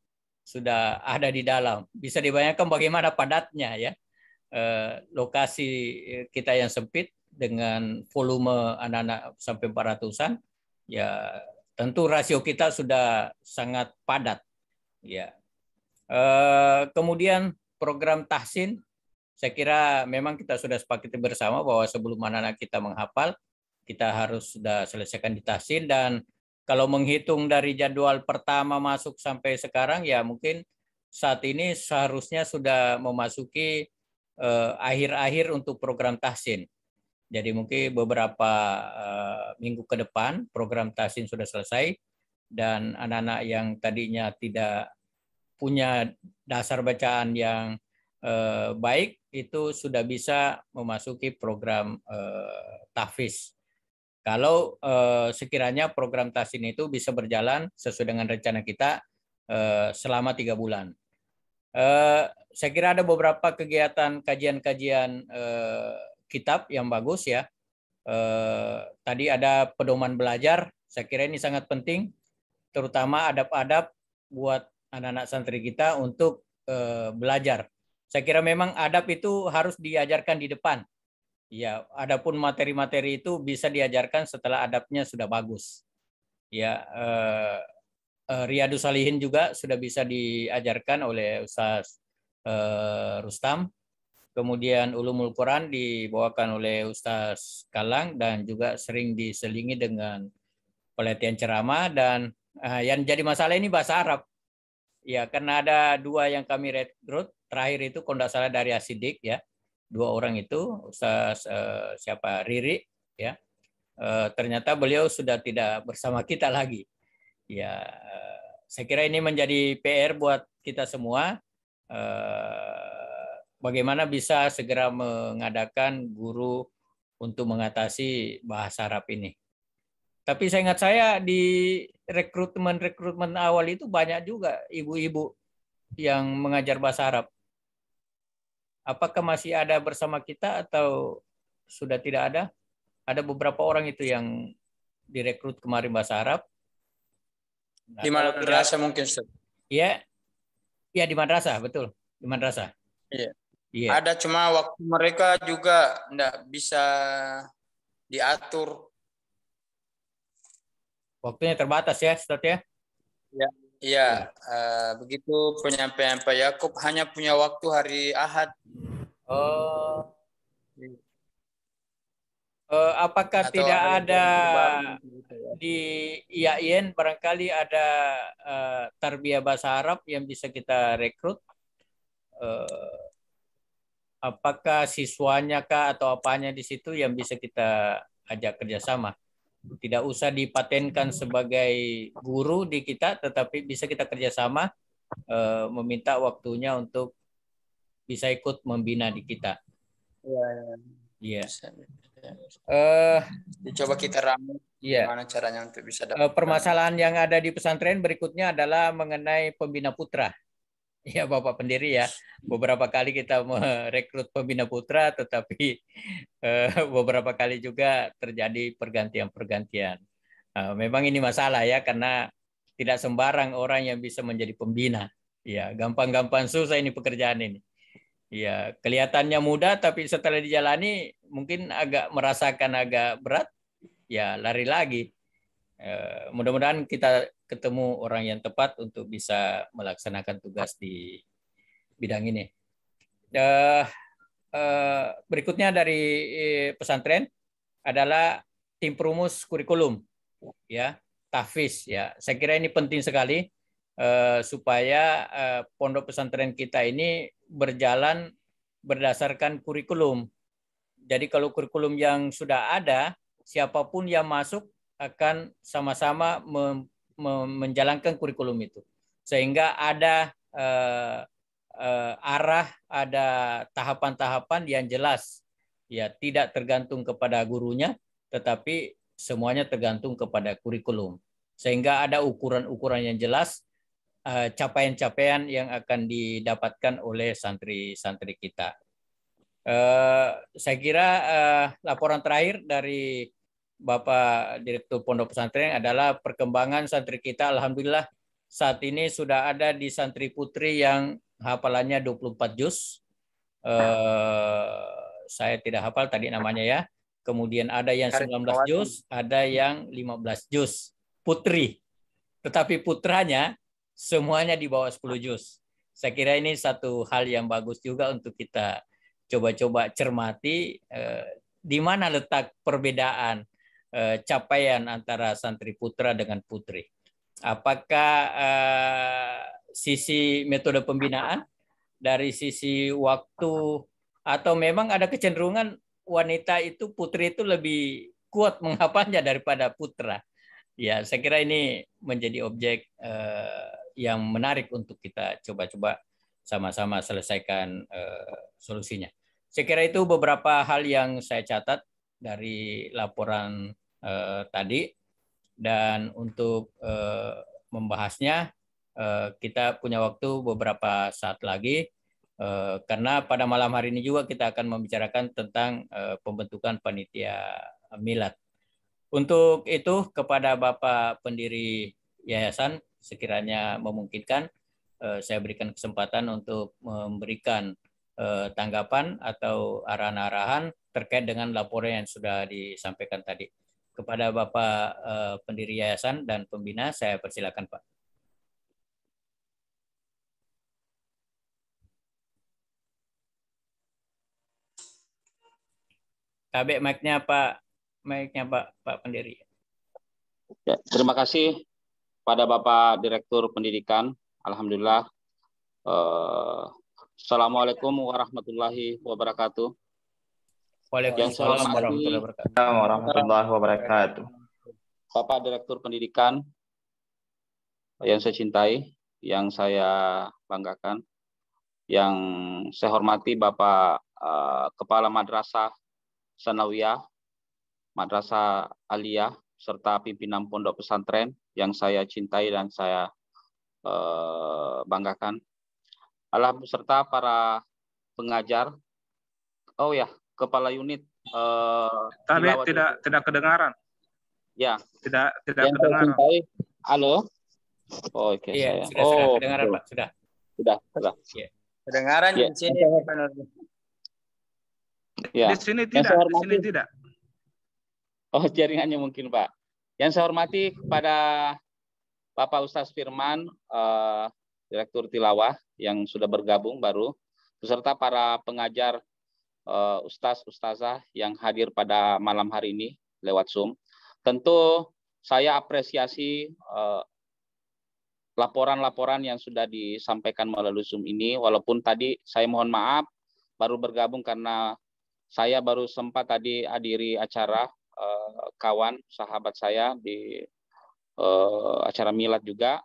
ada di dalam. Bisa dibayangkan bagaimana padatnya ya lokasi kita yang sempit dengan volume anak-anak sampai 400-an, ya tentu rasio kita sudah sangat padat. Ya. Kemudian program tahsin, saya kira memang kita sudah sepakati bersama bahwa sebelum anak-anak kita menghafal, kita harus sudah selesaikan di tahsin. Dan kalau menghitung dari jadwal pertama masuk sampai sekarang, ya mungkin saat ini seharusnya sudah memasuki akhir-akhir untuk program tahsin. Jadi mungkin beberapa minggu ke depan program tahsin sudah selesai, dan anak-anak yang tadinya tidak punya dasar bacaan yang baik itu sudah bisa memasuki program tahfiz. Kalau sekiranya program tahsin itu bisa berjalan sesuai dengan rencana kita selama 3 bulan. Saya kira ada beberapa kegiatan kajian-kajian kitab yang bagus ya. Tadi ada pedoman belajar, saya kira ini sangat penting, terutama adab-adab buat anak-anak santri kita untuk belajar. Saya kira memang adab itu harus diajarkan di depan. Ya, adapun materi-materi itu bisa diajarkan setelah adabnya sudah bagus. Ya, Riyadus Shalihin juga sudah bisa diajarkan oleh Ustaz Rustam. Kemudian Ulumul Quran dibawakan oleh Ustaz Kalang dan juga sering diselingi dengan pelatihan ceramah. Dan yang jadi masalah ini bahasa Arab. Ya, karena ada 2 yang kami rekrut, terakhir itu kalau tidak salah dari Asidik ya. 2 orang itu, Ustaz Riri ya. Ternyata beliau sudah tidak bersama kita lagi. Ya, saya kira ini menjadi PR buat kita semua. Bagaimana bisa segera mengadakan guru untuk mengatasi bahasa Arab ini. Tapi saya ingat di rekrutmen awal itu banyak juga ibu-ibu yang mengajar bahasa Arab. Apakah masih ada bersama kita atau sudah tidak ada? Ada beberapa orang itu yang direkrut kemarin bahasa Arab. Nah, di madrasah mungkin, Ustaz. Ya, ya di madrasah, betul. Di madrasah. Iya. Yeah. Ada, cuma waktu mereka juga tidak bisa diatur. Waktunya terbatas ya, Ustaz ya? Iya. Begitu penyampaian Pak Yakub hanya punya waktu hari Ahad. Oh. Apakah Atau tidak ada di IAIN barangkali ada tarbiyah bahasa Arab yang bisa kita rekrut? Apakah siswanya kah atau apanya di situ yang bisa kita ajak kerjasama? Tidak usah dipatenkan sebagai guru di kita, tetapi bisa kita kerjasama, meminta waktunya untuk bisa ikut membina di kita. Iya. Dicoba kita ramu. Iya. Gimana caranya untuk bisa dapat. Permasalahan yang ada di pesantren berikutnya adalah mengenai pembina putra. Ya, Bapak pendiri ya, beberapa kali kita merekrut pembina putra, tetapi beberapa kali juga terjadi pergantian-pergantian. Memang ini masalah ya, karena tidak sembarang orang yang bisa menjadi pembina. Ya, gampang-gampang susah ini pekerjaan ini. Ya, kelihatannya mudah, tapi setelah dijalani mungkin merasakan agak berat, ya lari lagi. Mudah-mudahan kita ketemu orang yang tepat untuk bisa melaksanakan tugas di bidang ini. Berikutnya dari pesantren adalah tim perumus kurikulum, ya, tahfiz. Ya, saya kira ini penting sekali supaya pondok pesantren kita ini berjalan berdasarkan kurikulum. Jadi kalau kurikulum yang sudah ada, siapapun yang masuk akan sama-sama menjalankan kurikulum itu, sehingga ada arah, ada tahapan-tahapan yang jelas, ya, tidak tergantung kepada gurunya, tetapi semuanya tergantung kepada kurikulum, sehingga ada ukuran-ukuran yang jelas, capaian-capaian yang akan didapatkan oleh santri-santri kita. Saya kira laporan terakhir dari Bapak Direktur Pondok Pesantren adalah perkembangan santri kita. Alhamdulillah saat ini sudah ada di santri putri yang hafalannya 24 juz. Saya tidak hafal tadi namanya ya. kemudian ada yang 19 juz, ada yang 15 juz. Putri. Tetapi putranya semuanya di bawah 10 juz. Saya kira ini satu hal yang bagus juga untuk kita coba-coba cermati di mana letak perbedaan capaian antara santri putra dengan putri. Apakah sisi metode pembinaan, dari sisi waktu, atau memang ada kecenderungan wanita itu, putri itu lebih kuat menghafalnya daripada putra? Ya, saya kira ini menjadi objek yang menarik untuk kita coba-coba sama-sama selesaikan solusinya. Saya kira itu beberapa hal yang saya catat dari laporan tadi. Dan untuk membahasnya, kita punya waktu beberapa saat lagi, karena pada malam hari ini juga kita akan membicarakan tentang pembentukan panitia milad. Untuk itu, kepada Bapak pendiri yayasan, sekiranya memungkinkan, saya berikan kesempatan untuk memberikan tanggapan atau arahan-arahan terkait dengan laporan yang sudah disampaikan tadi. Kepada Bapak pendiri yayasan dan pembina, saya persilakan, Pak. Kabeh mic-nya Pak. Mic-nya Pak pendiri. Ya, terima kasih pada Bapak Direktur Pendidikan. Alhamdulillah. Assalamualaikum warahmatullahi wabarakatuh. Waalaikumsalam warahmatullahi wabarakatuh. Bapak Direktur Pendidikan yang saya cintai, yang saya banggakan, yang saya hormati Bapak Kepala Madrasah Sanawiyah, Madrasah Aliyah, serta pimpinan pondok pesantren yang saya cintai dan saya banggakan. Serta para pengajar. Oh ya, Kepala Unit. Kami tidak kedengaran. Ya. Tidak yang kedengaran. Halo. Oh, oke. Iya, saya. sudah kedengaran, Pak. Sudah. Ya. Kedengaran ya. di sini. Ya. Di sini tidak. Di sini tidak. Oh, jaringannya mungkin, Pak. Yang saya hormati kepada Bapak Ustaz Firman, Direktur Tilawah yang sudah bergabung baru, beserta para pengajar, Ustazah yang hadir pada malam hari ini lewat Zoom. Tentu saya apresiasi laporan-laporan yang sudah disampaikan melalui Zoom ini, walaupun tadi saya mohon maaf baru bergabung karena saya baru sempat tadi hadiri acara kawan sahabat saya di acara milad juga.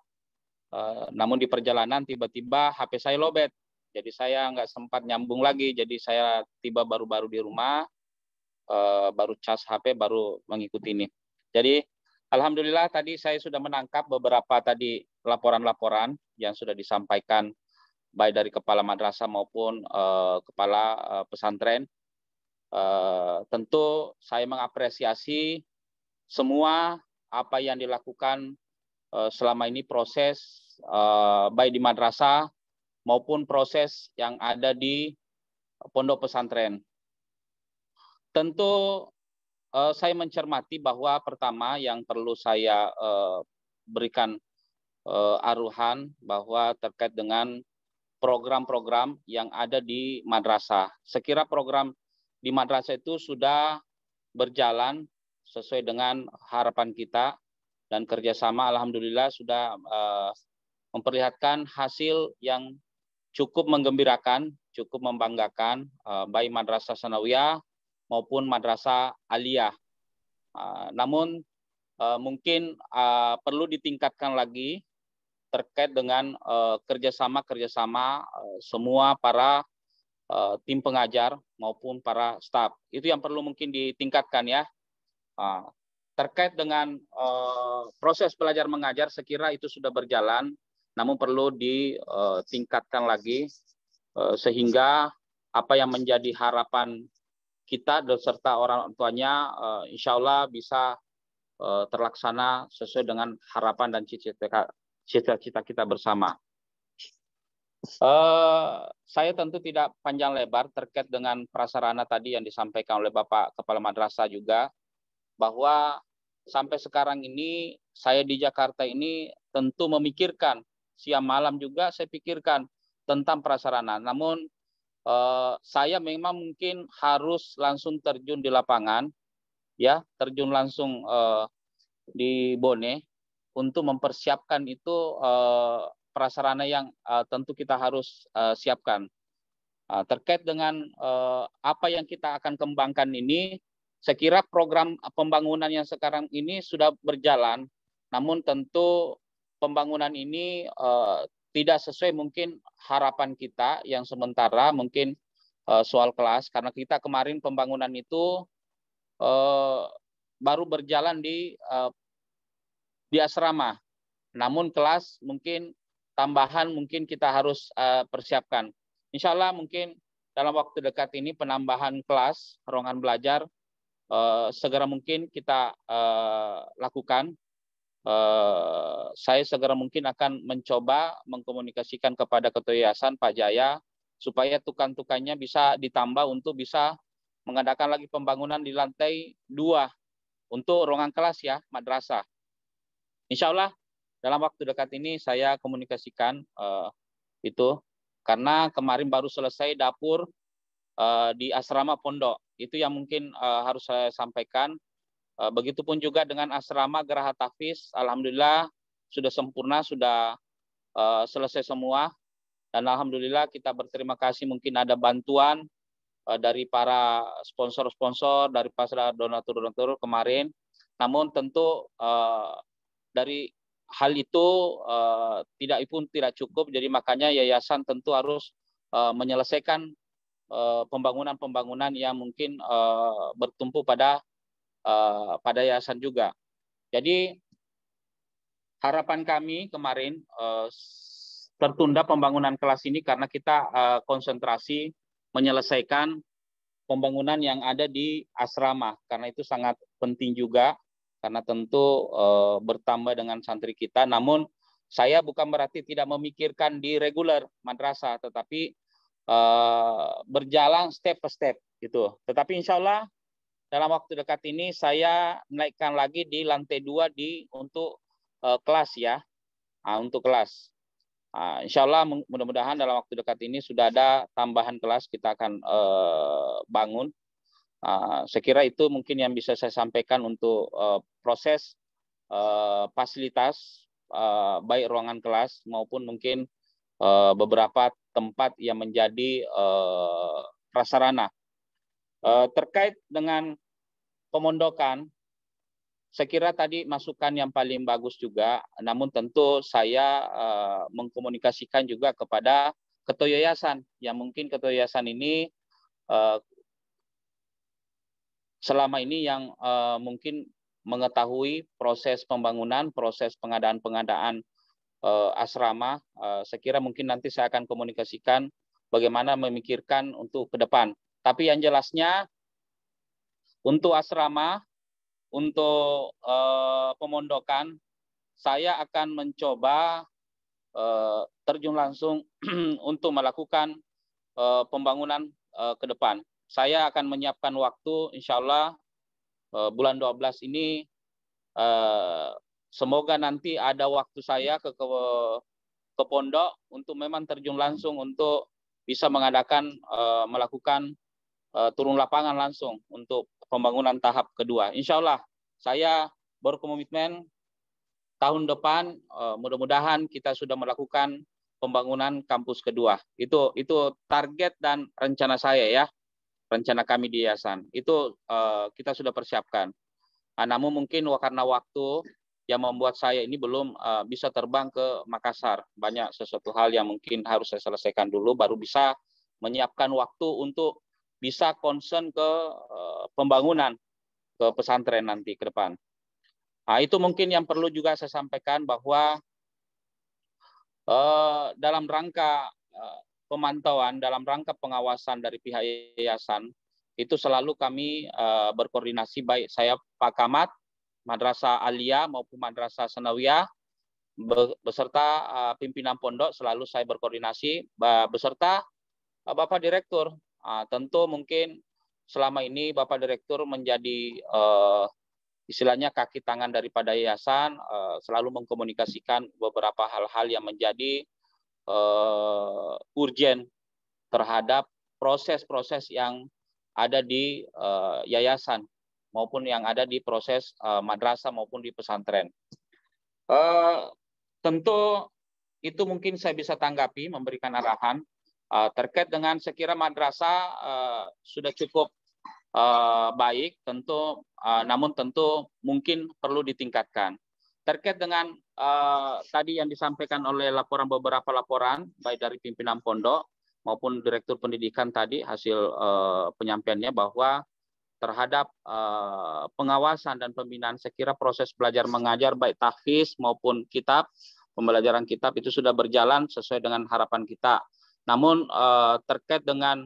Namun di perjalanan tiba-tiba HP saya lowbat. Jadi saya nggak sempat nyambung lagi. Jadi saya tiba baru-baru di rumah, baru cas HP, baru mengikuti ini. Jadi alhamdulillah tadi saya sudah menangkap beberapa tadi laporan-laporan yang sudah disampaikan baik dari kepala madrasah maupun kepala pesantren. Tentu saya mengapresiasi semua apa yang dilakukan selama ini, proses baik di madrasah maupun proses yang ada di pondok pesantren. Tentu saya mencermati bahwa pertama yang perlu saya berikan aruhan bahwa terkait dengan program-program yang ada di madrasah. Sekira program di madrasah itu sudah berjalan sesuai dengan harapan kita, dan kerjasama alhamdulillah sudah memperlihatkan hasil yang cukup menggembirakan, cukup membanggakan, baik Madrasah Sanawiyah maupun Madrasah Aliyah. Namun mungkin perlu ditingkatkan lagi terkait dengan kerjasama semua para tim pengajar maupun para staf. Itu yang perlu mungkin ditingkatkan ya. Terkait dengan proses belajar mengajar, sekira itu sudah berjalan, namun perlu ditingkatkan lagi sehingga apa yang menjadi harapan kita beserta orang tuanya insya Allah bisa terlaksana sesuai dengan harapan dan cita-cita kita bersama. Saya tentu tidak panjang lebar terkait dengan prasarana tadi yang disampaikan oleh Bapak Kepala Madrasah juga, bahwa sampai sekarang ini saya di Jakarta ini tentu memikirkan, siang malam juga saya pikirkan tentang prasarana. Namun saya memang mungkin harus langsung terjun di lapangan, ya, terjun langsung di Bone untuk mempersiapkan itu prasarana yang tentu kita harus siapkan. Terkait dengan apa yang kita akan kembangkan ini, saya kira program pembangunan yang sekarang ini sudah berjalan, namun tentu pembangunan ini tidak sesuai mungkin harapan kita yang sementara, mungkin soal kelas, karena kita kemarin pembangunan itu baru berjalan di asrama. Namun kelas mungkin tambahan mungkin kita harus persiapkan. Insya Allah mungkin dalam waktu dekat ini penambahan kelas, ruangan belajar, segera mungkin kita lakukan. Saya segera mungkin akan mencoba mengkomunikasikan kepada Ketua Yayasan Pak Jaya, supaya tukang-tukangnya bisa ditambah untuk bisa mengadakan lagi pembangunan di lantai 2 untuk ruangan kelas ya, madrasah. Insya Allah dalam waktu dekat ini saya komunikasikan itu, karena kemarin baru selesai dapur di asrama pondok. Itu yang mungkin harus saya sampaikan. Begitupun juga dengan asrama Geraha Tahfiz, alhamdulillah sudah sempurna, sudah selesai semua. Dan alhamdulillah kita berterima kasih, mungkin ada bantuan dari para sponsor-sponsor, dari para donatur-donatur kemarin. Namun tentu dari hal itu tidak cukup, jadi makanya yayasan tentu harus menyelesaikan pembangunan-pembangunan yang mungkin bertumpu pada yayasan juga. Jadi harapan kami kemarin tertunda pembangunan kelas ini karena kita konsentrasi menyelesaikan pembangunan yang ada di asrama, karena itu sangat penting juga, karena tentu bertambah dengan santri kita. Namun saya bukan berarti tidak memikirkan di reguler madrasah, tetapi berjalan step per step gitu. Tetapi insya Allah dalam waktu dekat ini saya naikkan lagi di lantai 2 untuk kelas ya, untuk kelas. Insya Allah mudah-mudahan dalam waktu dekat ini sudah ada tambahan kelas, kita akan bangun. Saya kira itu mungkin yang bisa saya sampaikan untuk proses fasilitas, baik ruangan kelas maupun mungkin beberapa tempat yang menjadi prasarana. Terkait dengan pemondokan, saya kira tadi masukan yang paling bagus juga, namun tentu saya mengkomunikasikan juga kepada Ketua Yayasan, yang mungkin Ketua Yayasan ini selama ini yang mungkin mengetahui proses pembangunan, proses pengadaan asrama. Saya kira mungkin nanti saya akan komunikasikan bagaimana memikirkan untuk ke depan. Tapi yang jelasnya untuk asrama, untuk pemondokan, saya akan mencoba terjun langsung untuk melakukan pembangunan ke depan. Saya akan menyiapkan waktu, insya Allah bulan 12 ini, semoga nanti ada waktu saya ke pondok untuk memang terjun langsung untuk bisa mengadakan, melakukan turun lapangan langsung untuk pembangunan tahap kedua. Insya Allah saya berkomitmen tahun depan mudah-mudahan kita sudah melakukan pembangunan kampus kedua. Itu target dan rencana saya ya, rencana kami di yayasan. Itu kita sudah persiapkan. Namun mungkin karena waktu yang membuat saya ini belum bisa terbang ke Makassar. Banyak sesuatu hal yang mungkin harus saya selesaikan dulu, baru bisa menyiapkan waktu untuk bisa concern ke pembangunan ke pesantren nanti ke depan. Itu mungkin yang perlu juga saya sampaikan, bahwa dalam rangka pemantauan, dalam rangka pengawasan dari pihak yayasan, itu selalu kami berkoordinasi, baik saya Pak Kamat, Madrasah Aliyah maupun Madrasah Sanawiyah, beserta pimpinan pondok selalu saya berkoordinasi beserta Bapak Direktur. Tentu mungkin selama ini Bapak Direktur menjadi istilahnya kaki tangan daripada yayasan, selalu mengkomunikasikan beberapa hal-hal yang menjadi urgen terhadap proses-proses yang ada di yayasan maupun yang ada di proses madrasah maupun di pesantren. Tentu itu mungkin saya bisa tanggapi, memberikan arahan terkait dengan sekira madrasah sudah cukup baik, tentu namun tentu mungkin perlu ditingkatkan. Terkait dengan tadi yang disampaikan oleh beberapa laporan baik dari pimpinan pondok maupun direktur pendidikan tadi hasil penyampaiannya bahwa terhadap pengawasan dan pembinaan sekira proses belajar mengajar baik tahfiz maupun kitab, pembelajaran kitab itu sudah berjalan sesuai dengan harapan kita. Namun terkait dengan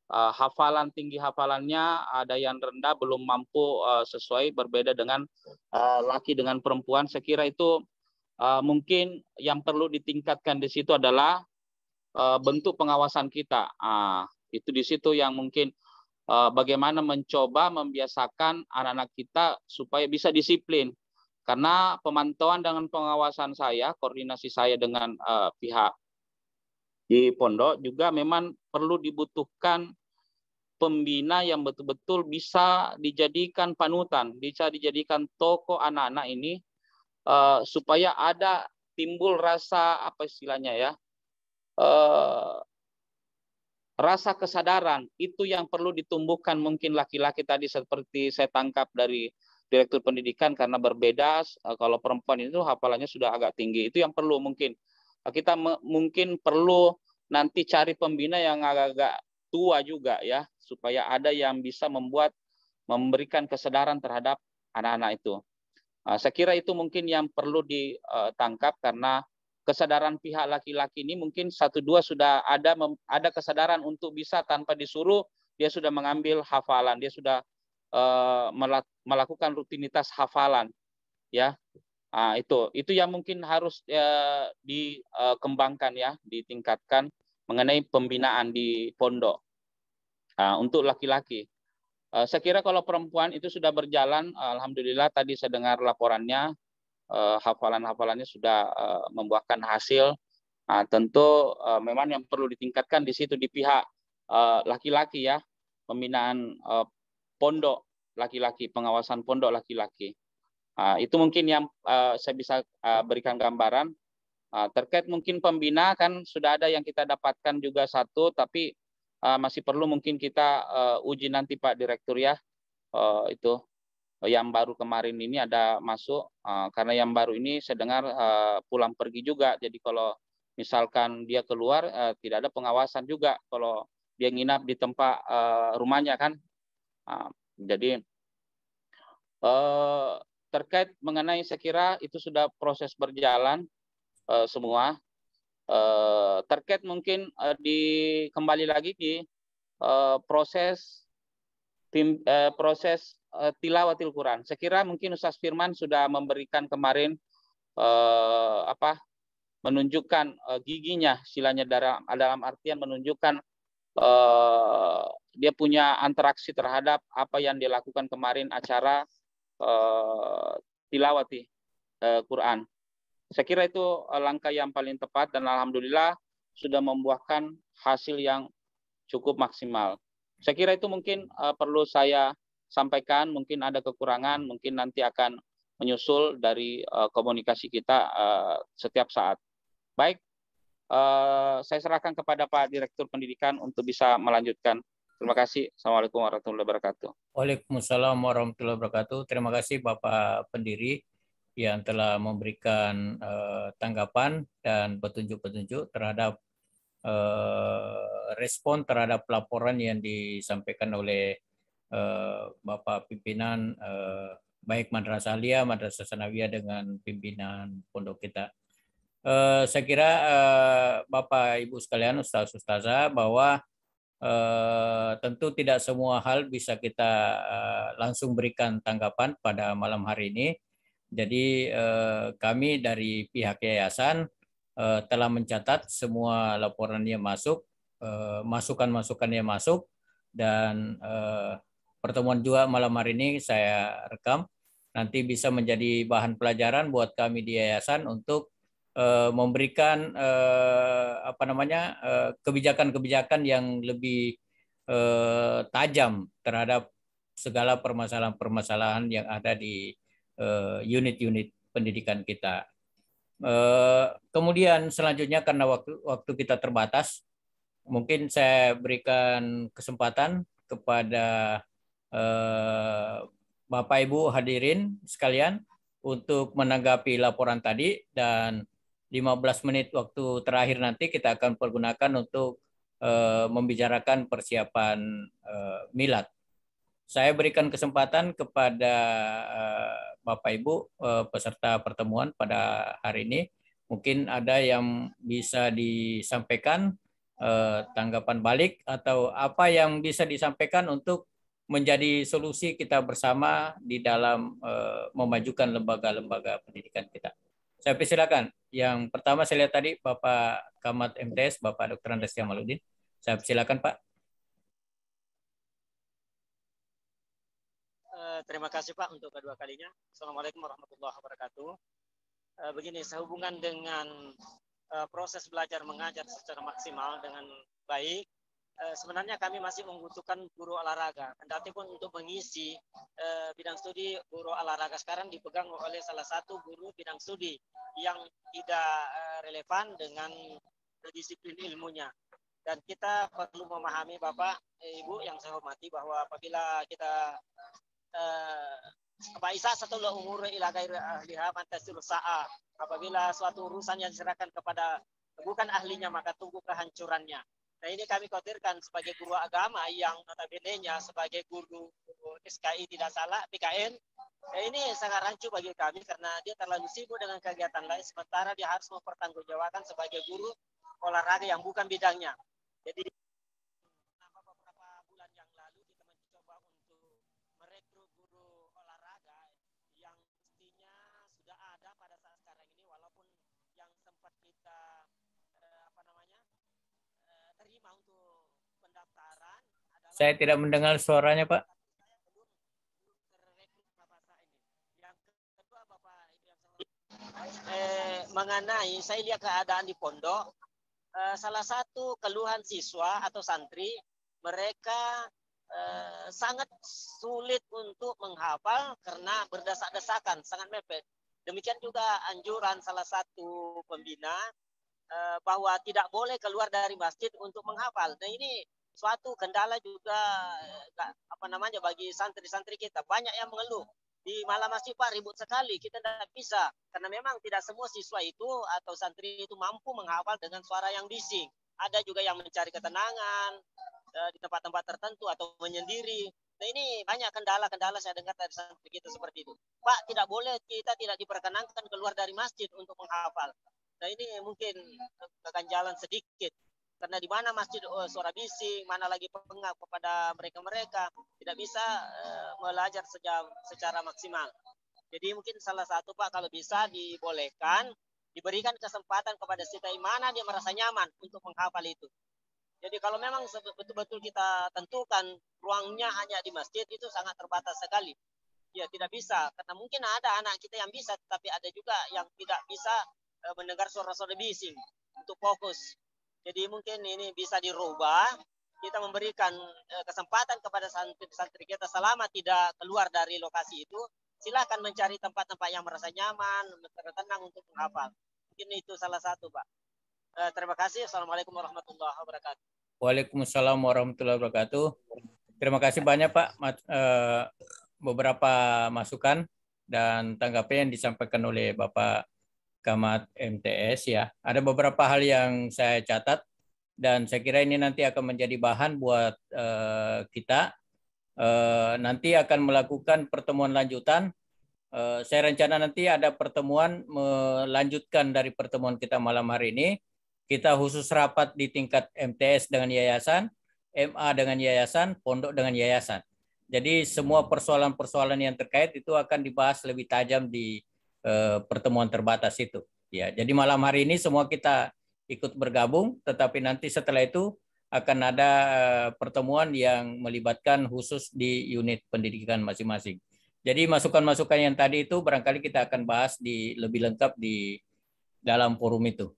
hafalan, tinggi hafalannya ada yang rendah, belum mampu sesuai, berbeda dengan laki dengan perempuan. Saya kira itu mungkin yang perlu ditingkatkan di situ adalah bentuk pengawasan kita. Itu di situ yang mungkin bagaimana mencoba membiasakan anak-anak kita supaya bisa disiplin. Karena pemantauan dengan pengawasan saya, koordinasi saya dengan pihak di pondok juga memang perlu dibutuhkan pembina yang betul-betul bisa dijadikan panutan, bisa dijadikan tokoh anak-anak ini supaya ada timbul rasa apa istilahnya ya, rasa kesadaran itu yang perlu ditumbuhkan. Mungkin laki-laki tadi seperti saya tangkap dari direktur pendidikan karena berbeda, kalau perempuan itu hafalannya sudah agak tinggi, itu yang perlu mungkin. Kita mungkin perlu nanti cari pembina yang agak-agak tua juga ya, supaya ada yang bisa memberikan kesadaran terhadap anak-anak itu. Saya kira itu mungkin yang perlu ditangkap karena kesadaran pihak laki-laki ini mungkin 1-2 sudah ada kesadaran untuk bisa tanpa disuruh dia sudah mengambil hafalan, dia sudah melakukan rutinitas hafalan ya. Itu yang mungkin harus dikembangkan ya, ditingkatkan mengenai pembinaan di pondok untuk laki-laki. Saya kira kalau perempuan itu sudah berjalan, alhamdulillah tadi saya dengar laporannya hafalan-hafalannya sudah membuahkan hasil. Tentu memang yang perlu ditingkatkan di situ di pihak laki-laki ya, pembinaan pondok laki-laki, pengawasan pondok laki-laki. Itu mungkin yang saya bisa berikan gambaran. Terkait mungkin pembina kan sudah ada yang kita dapatkan juga satu, tapi masih perlu mungkin kita uji nanti Pak Direktur ya. Itu yang baru kemarin ini ada masuk, karena yang baru ini saya dengar pulang pergi juga. Jadi kalau misalkan dia keluar tidak ada pengawasan juga kalau dia nginap di tempat rumahnya kan. Jadi terkait mengenai saya kira itu sudah proses berjalan semua. Terkait mungkin kembali lagi di proses tilawatil Quran. Saya kira mungkin Ustaz Firman sudah memberikan kemarin menunjukkan giginya, istilahnya dalam artian menunjukkan dia punya interaksi terhadap apa yang dia lakukan kemarin acara tilawati Quran. Saya kira itu langkah yang paling tepat dan alhamdulillah sudah membuahkan hasil yang cukup maksimal. Saya kira itu mungkin perlu saya sampaikan, mungkin ada kekurangan, mungkin nanti akan menyusul dari komunikasi kita setiap saat. Baik, saya serahkan kepada Pak Direktur Pendidikan untuk bisa melanjutkan. Terima kasih. Assalamualaikum warahmatullahi wabarakatuh. Waalaikumsalam warahmatullahi wabarakatuh. Terima kasih Bapak Pendiri yang telah memberikan tanggapan dan petunjuk-petunjuk terhadap respon terhadap laporan yang disampaikan oleh Bapak pimpinan baik Madrasah Aliyah, Madrasah Sanawiyah dengan pimpinan pondok kita. Saya kira Bapak Ibu sekalian, Ustaz-Ustazah, bahwa tentu tidak semua hal bisa kita langsung berikan tanggapan pada malam hari ini. Jadi kami dari pihak yayasan telah mencatat semua laporan yang masuk, masukan-masukan yang masuk, dan pertemuan juga malam hari ini saya rekam. Nanti bisa menjadi bahan pelajaran buat kami di yayasan untuk memberikan kebijakan-kebijakan yang lebih tajam terhadap segala permasalahan-permasalahan yang ada di unit-unit pendidikan kita. Kemudian selanjutnya karena waktu kita terbatas, mungkin saya berikan kesempatan kepada Bapak Ibu hadirin sekalian untuk menanggapi laporan tadi, dan 15 menit waktu terakhir nanti kita akan pergunakan untuk membicarakan persiapan milad. Saya berikan kesempatan kepada Bapak Ibu peserta pertemuan pada hari ini. Mungkin ada yang bisa disampaikan tanggapan balik atau apa yang bisa disampaikan untuk menjadi solusi kita bersama di dalam memajukan lembaga-lembaga pendidikan kita. Saya persilakan. Yang pertama saya lihat tadi Bapak Kamat MTS, Bapak Dr. Andes Jamaludin. Saya persilakan Pak. Terima kasih Pak untuk kedua kalinya. Assalamualaikum warahmatullahi wabarakatuh. Begini, sehubungan dengan proses belajar mengajar secara maksimal dengan baik, sebenarnya kami masih membutuhkan guru olahraga. Kendati pun untuk mengisi bidang studi guru olahraga sekarang dipegang oleh salah satu guru bidang studi yang tidak relevan dengan disiplin ilmunya. Dan kita perlu memahami Bapak, Ibu yang saya hormati, bahwa apabila kita Isa satu umur ila ghairi ahliha mantasir sa'a. Apabila suatu urusan yang diserahkan kepada bukan ahlinya, maka tunggu kehancurannya. Nah, ini kami khawatirkan sebagai guru agama yang notabene-nya sebagai guru SKI tidak salah, PKN. Nah, ini sangat rancu bagi kami karena dia terlalu sibuk dengan kegiatan lain, sementara dia harus mempertanggungjawabkan sebagai guru olahraga yang bukan bidangnya. Jadi beberapa bulan yang lalu kita mencoba untuk merekrut guru olahraga yang mestinya sudah ada pada saat sekarang ini, walaupun yang sempat kita terima untuk pendaftaran adalah... Saya tidak mendengar suaranya Pak. Mengenai saya lihat keadaan di pondok, salah satu keluhan siswa atau santri, mereka sangat sulit untuk menghafal karena berdesak-desakan, sangat mepet. Demikian juga anjuran salah satu pembina bahwa tidak boleh keluar dari masjid untuk menghafal. Nah, ini suatu kendala juga bagi santri-santri kita. Banyak yang mengeluh. Di malam masjid Pak ribut sekali, kita tidak bisa karena memang tidak semua siswa itu atau santri itu mampu menghafal dengan suara yang bising. Ada juga yang mencari ketenangan di tempat-tempat tertentu atau menyendiri. Nah, ini banyak kendala-kendala saya dengar dari santri kita seperti itu. Pak, tidak boleh, kita tidak diperkenankan keluar dari masjid untuk menghafal. Nah, ini mungkin keganjalan sedikit. Karena di mana masjid suara bising, mana lagi pengap kepada mereka-mereka, tidak bisa belajar secara maksimal. Jadi mungkin salah satu Pak, kalau bisa dibolehkan, diberikan kesempatan kepada siswa mana dia merasa nyaman untuk menghafal itu. Jadi kalau memang betul-betul kita tentukan ruangnya hanya di masjid, itu sangat terbatas sekali. Ya tidak bisa, karena mungkin ada anak kita yang bisa, tapi ada juga yang tidak bisa mendengar suara-suara bising untuk fokus. Jadi mungkin ini bisa dirubah. Kita memberikan kesempatan kepada santri-santri kita selama tidak keluar dari lokasi itu, silakan mencari tempat-tempat yang merasa nyaman, tenang untuk menghafal. Mungkin itu salah satu, Pak. Terima kasih. Assalamualaikum warahmatullahi wabarakatuh. Waalaikumsalam warahmatullahi wabarakatuh. Terima kasih banyak Pak. Beberapa masukan dan tanggapan yang disampaikan oleh Bapak Kamat MTS ya. Ada beberapa hal yang saya catat dan saya kira ini nanti akan menjadi bahan buat kita. Nanti akan melakukan pertemuan lanjutan. Saya rencana nanti ada pertemuan melanjutkan dari pertemuan kita malam hari ini. Kita khusus rapat di tingkat MTS dengan yayasan, MA dengan yayasan, pondok dengan yayasan. Jadi semua persoalan-persoalan yang terkait itu akan dibahas lebih tajam di pertemuan terbatas itu. Ya, jadi malam hari ini semua kita ikut bergabung, tetapi nanti setelah itu akan ada pertemuan yang melibatkan khusus di unit pendidikan masing-masing. Jadi masukan-masukan yang tadi itu barangkali kita akan bahas lebih lengkap di dalam forum itu.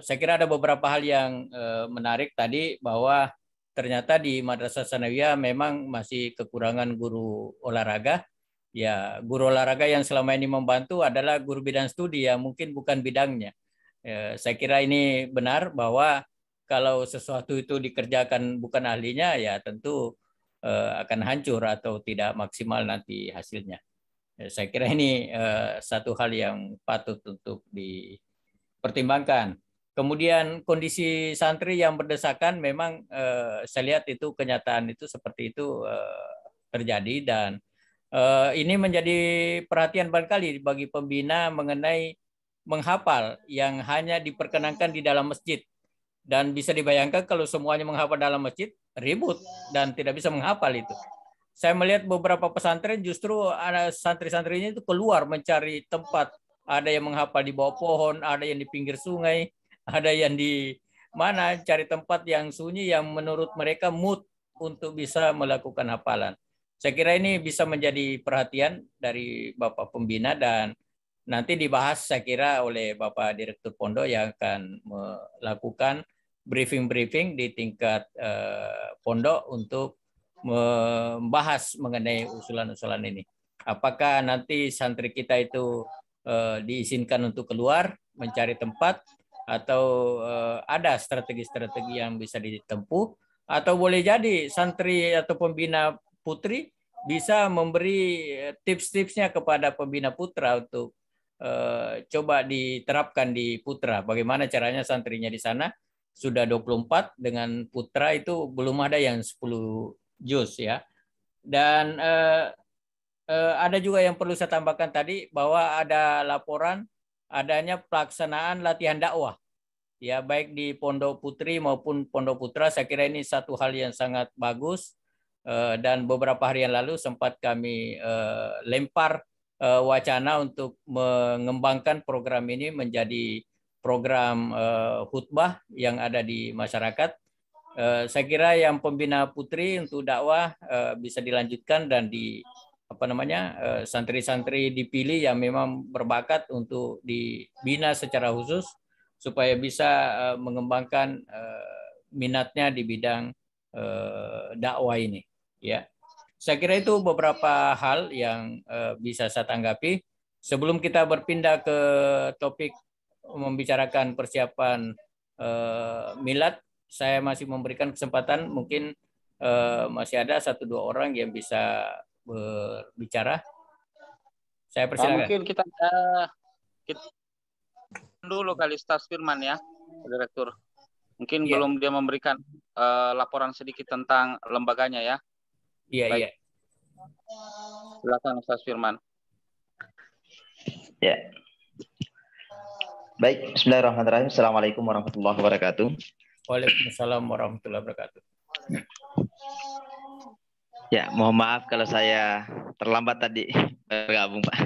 Saya kira ada beberapa hal yang menarik tadi, bahwa ternyata di Madrasah Tsanawiyah memang masih kekurangan guru olahraga. Ya, guru olahraga yang selama ini membantu adalah guru bidang studi yang mungkin bukan bidangnya. Saya kira ini benar, bahwa kalau sesuatu itu dikerjakan bukan ahlinya, ya tentu akan hancur atau tidak maksimal nanti hasilnya. Saya kira ini satu hal yang patut untuk dipertimbangkan. Kemudian kondisi santri yang berdesakan memang saya lihat itu kenyataan itu seperti itu terjadi, dan ini menjadi perhatian barangkali bagi pembina mengenai menghafal yang hanya diperkenankan di dalam masjid. Dan bisa dibayangkan kalau semuanya menghafal dalam masjid, ribut dan tidak bisa menghafal itu. Saya melihat beberapa pesantren justru ada santri-santrinya itu keluar mencari tempat. Ada yang menghafal di bawah pohon, ada yang di pinggir sungai, ada yang di mana cari tempat yang sunyi yang menurut mereka mood untuk bisa melakukan hafalan. Saya kira ini bisa menjadi perhatian dari Bapak Pembina, dan nanti dibahas saya kira oleh Bapak Direktur Pondok yang akan melakukan briefing-briefing di tingkat pondok untuk membahas mengenai usulan-usulan ini. Apakah nanti santri kita itu diizinkan untuk keluar mencari tempat, atau ada strategi-strategi yang bisa ditempuh, atau boleh jadi santri atau pembina putri bisa memberi tips-tipsnya kepada pembina putra untuk coba diterapkan di putra. Bagaimana caranya santrinya di sana sudah 24, dengan putra itu belum ada yang 10 juz ya. Dan ada juga yang perlu saya tambahkan tadi, bahwa ada laporan adanya pelaksanaan latihan dakwah ya, baik di pondok putri maupun pondok putra. Saya kira ini satu hal yang sangat bagus, dan beberapa hari yang lalu sempat kami lempar wacana untuk mengembangkan program ini menjadi program khutbah yang ada di masyarakat. Saya kira yang pembina putri untuk dakwah bisa dilanjutkan, dan santri-santri dipilih yang memang berbakat untuk dibina secara khusus supaya bisa mengembangkan minatnya di bidang dakwah ini. Ya, saya kira itu beberapa hal yang bisa saya tanggapi. Sebelum kita berpindah ke topik membicarakan persiapan milad, saya masih memberikan kesempatan, mungkin masih ada 1-2 orang yang bisa berbicara. Saya persilakan. Mungkin kita dulu kali staf Firman ya, Direktur. Mungkin belum dia memberikan laporan sedikit tentang lembaganya ya. Iya. Silakan Ustaz Firman. Ya. Baik, bismillahirrahmanirrahim. Assalamualaikum warahmatullahi wabarakatuh. Waalaikumsalam warahmatullahi wabarakatuh. Ya, mohon maaf kalau saya terlambat tadi bergabung, Pak.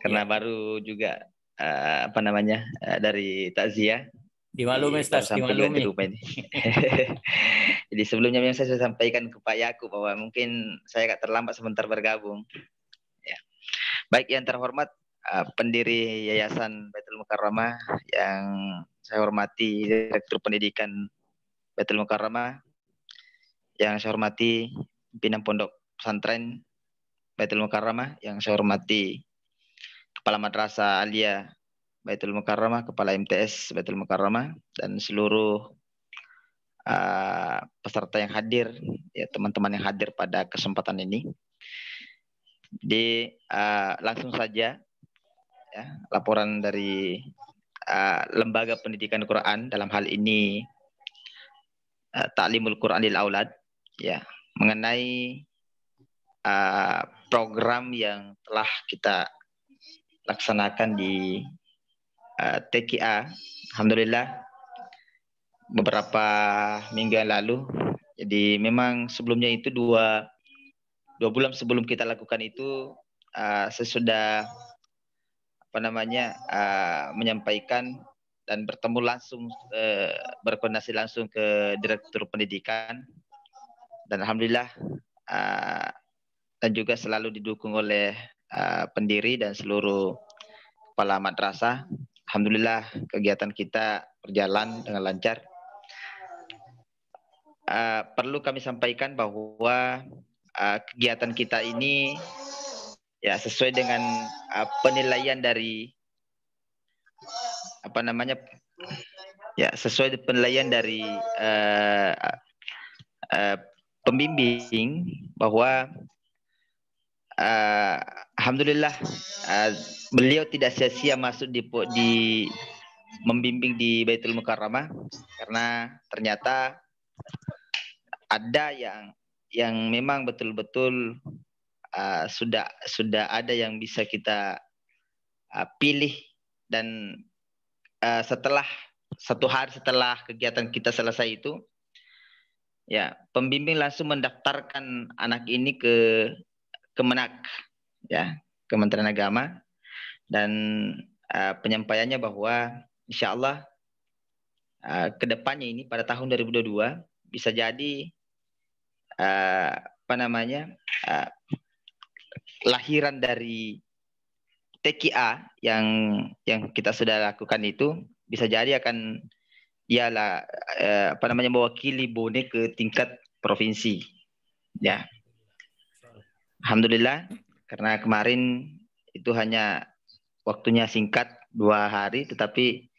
Karena baru juga dari takziah. Dimaklumi, Ustaz, dimaklumi. Jadi sebelumnya yang saya sudah sampaikan ke Pak Yakub bahwa mungkin saya agak terlambat sebentar bergabung. Ya. Baik, yang terhormat pendiri Yayasan Baitul Mukarramah yang saya hormati, Direktur Pendidikan Baitul Mukarramah, yang saya hormati pimpinan Pondok Pesantren Baitul Mukarramah, yang saya hormati Kepala Madrasah Alia Baitul Mukarramah, Kepala MTS Baitul Mukarramah, dan seluruh peserta yang hadir, ya teman-teman yang hadir pada kesempatan ini. Jadi langsung saja ya, laporan dari Lembaga Pendidikan Quran, dalam hal ini Ta'limul Quranil Aulad, ya, mengenai program yang telah kita laksanakan di TKA. Alhamdulillah beberapa minggu yang lalu. Jadi memang sebelumnya itu dua bulan sebelum kita lakukan itu sesudah menyampaikan dan bertemu langsung, berkoordinasi langsung ke Direktur Pendidikan, dan alhamdulillah dan juga selalu didukung oleh pendiri dan seluruh kepala madrasah. Alhamdulillah kegiatan kita berjalan dengan lancar. Perlu kami sampaikan bahwa kegiatan kita ini ya sesuai dengan penilaian dari sesuai penilaian dari pembimbing, bahwa alhamdulillah beliau tidak sia-sia masuk di membimbing di Baitul Mukarramah, karena ternyata ada yang memang betul-betul sudah ada yang bisa kita pilih, dan setelah 1 hari setelah kegiatan kita selesai itu, ya pembimbing langsung mendaftarkan anak ini ke Kemenak, ya Kementerian Agama, dan penyampaiannya bahwa insya Allah kedepannya ini pada tahun 2022 bisa jadi lahiran dari TKA yang kita sudah lakukan itu bisa jadi akan ialah mewakili Bone ke tingkat provinsi, ya. Alhamdulillah, karena kemarin itu hanya waktunya singkat 2 hari, tetapi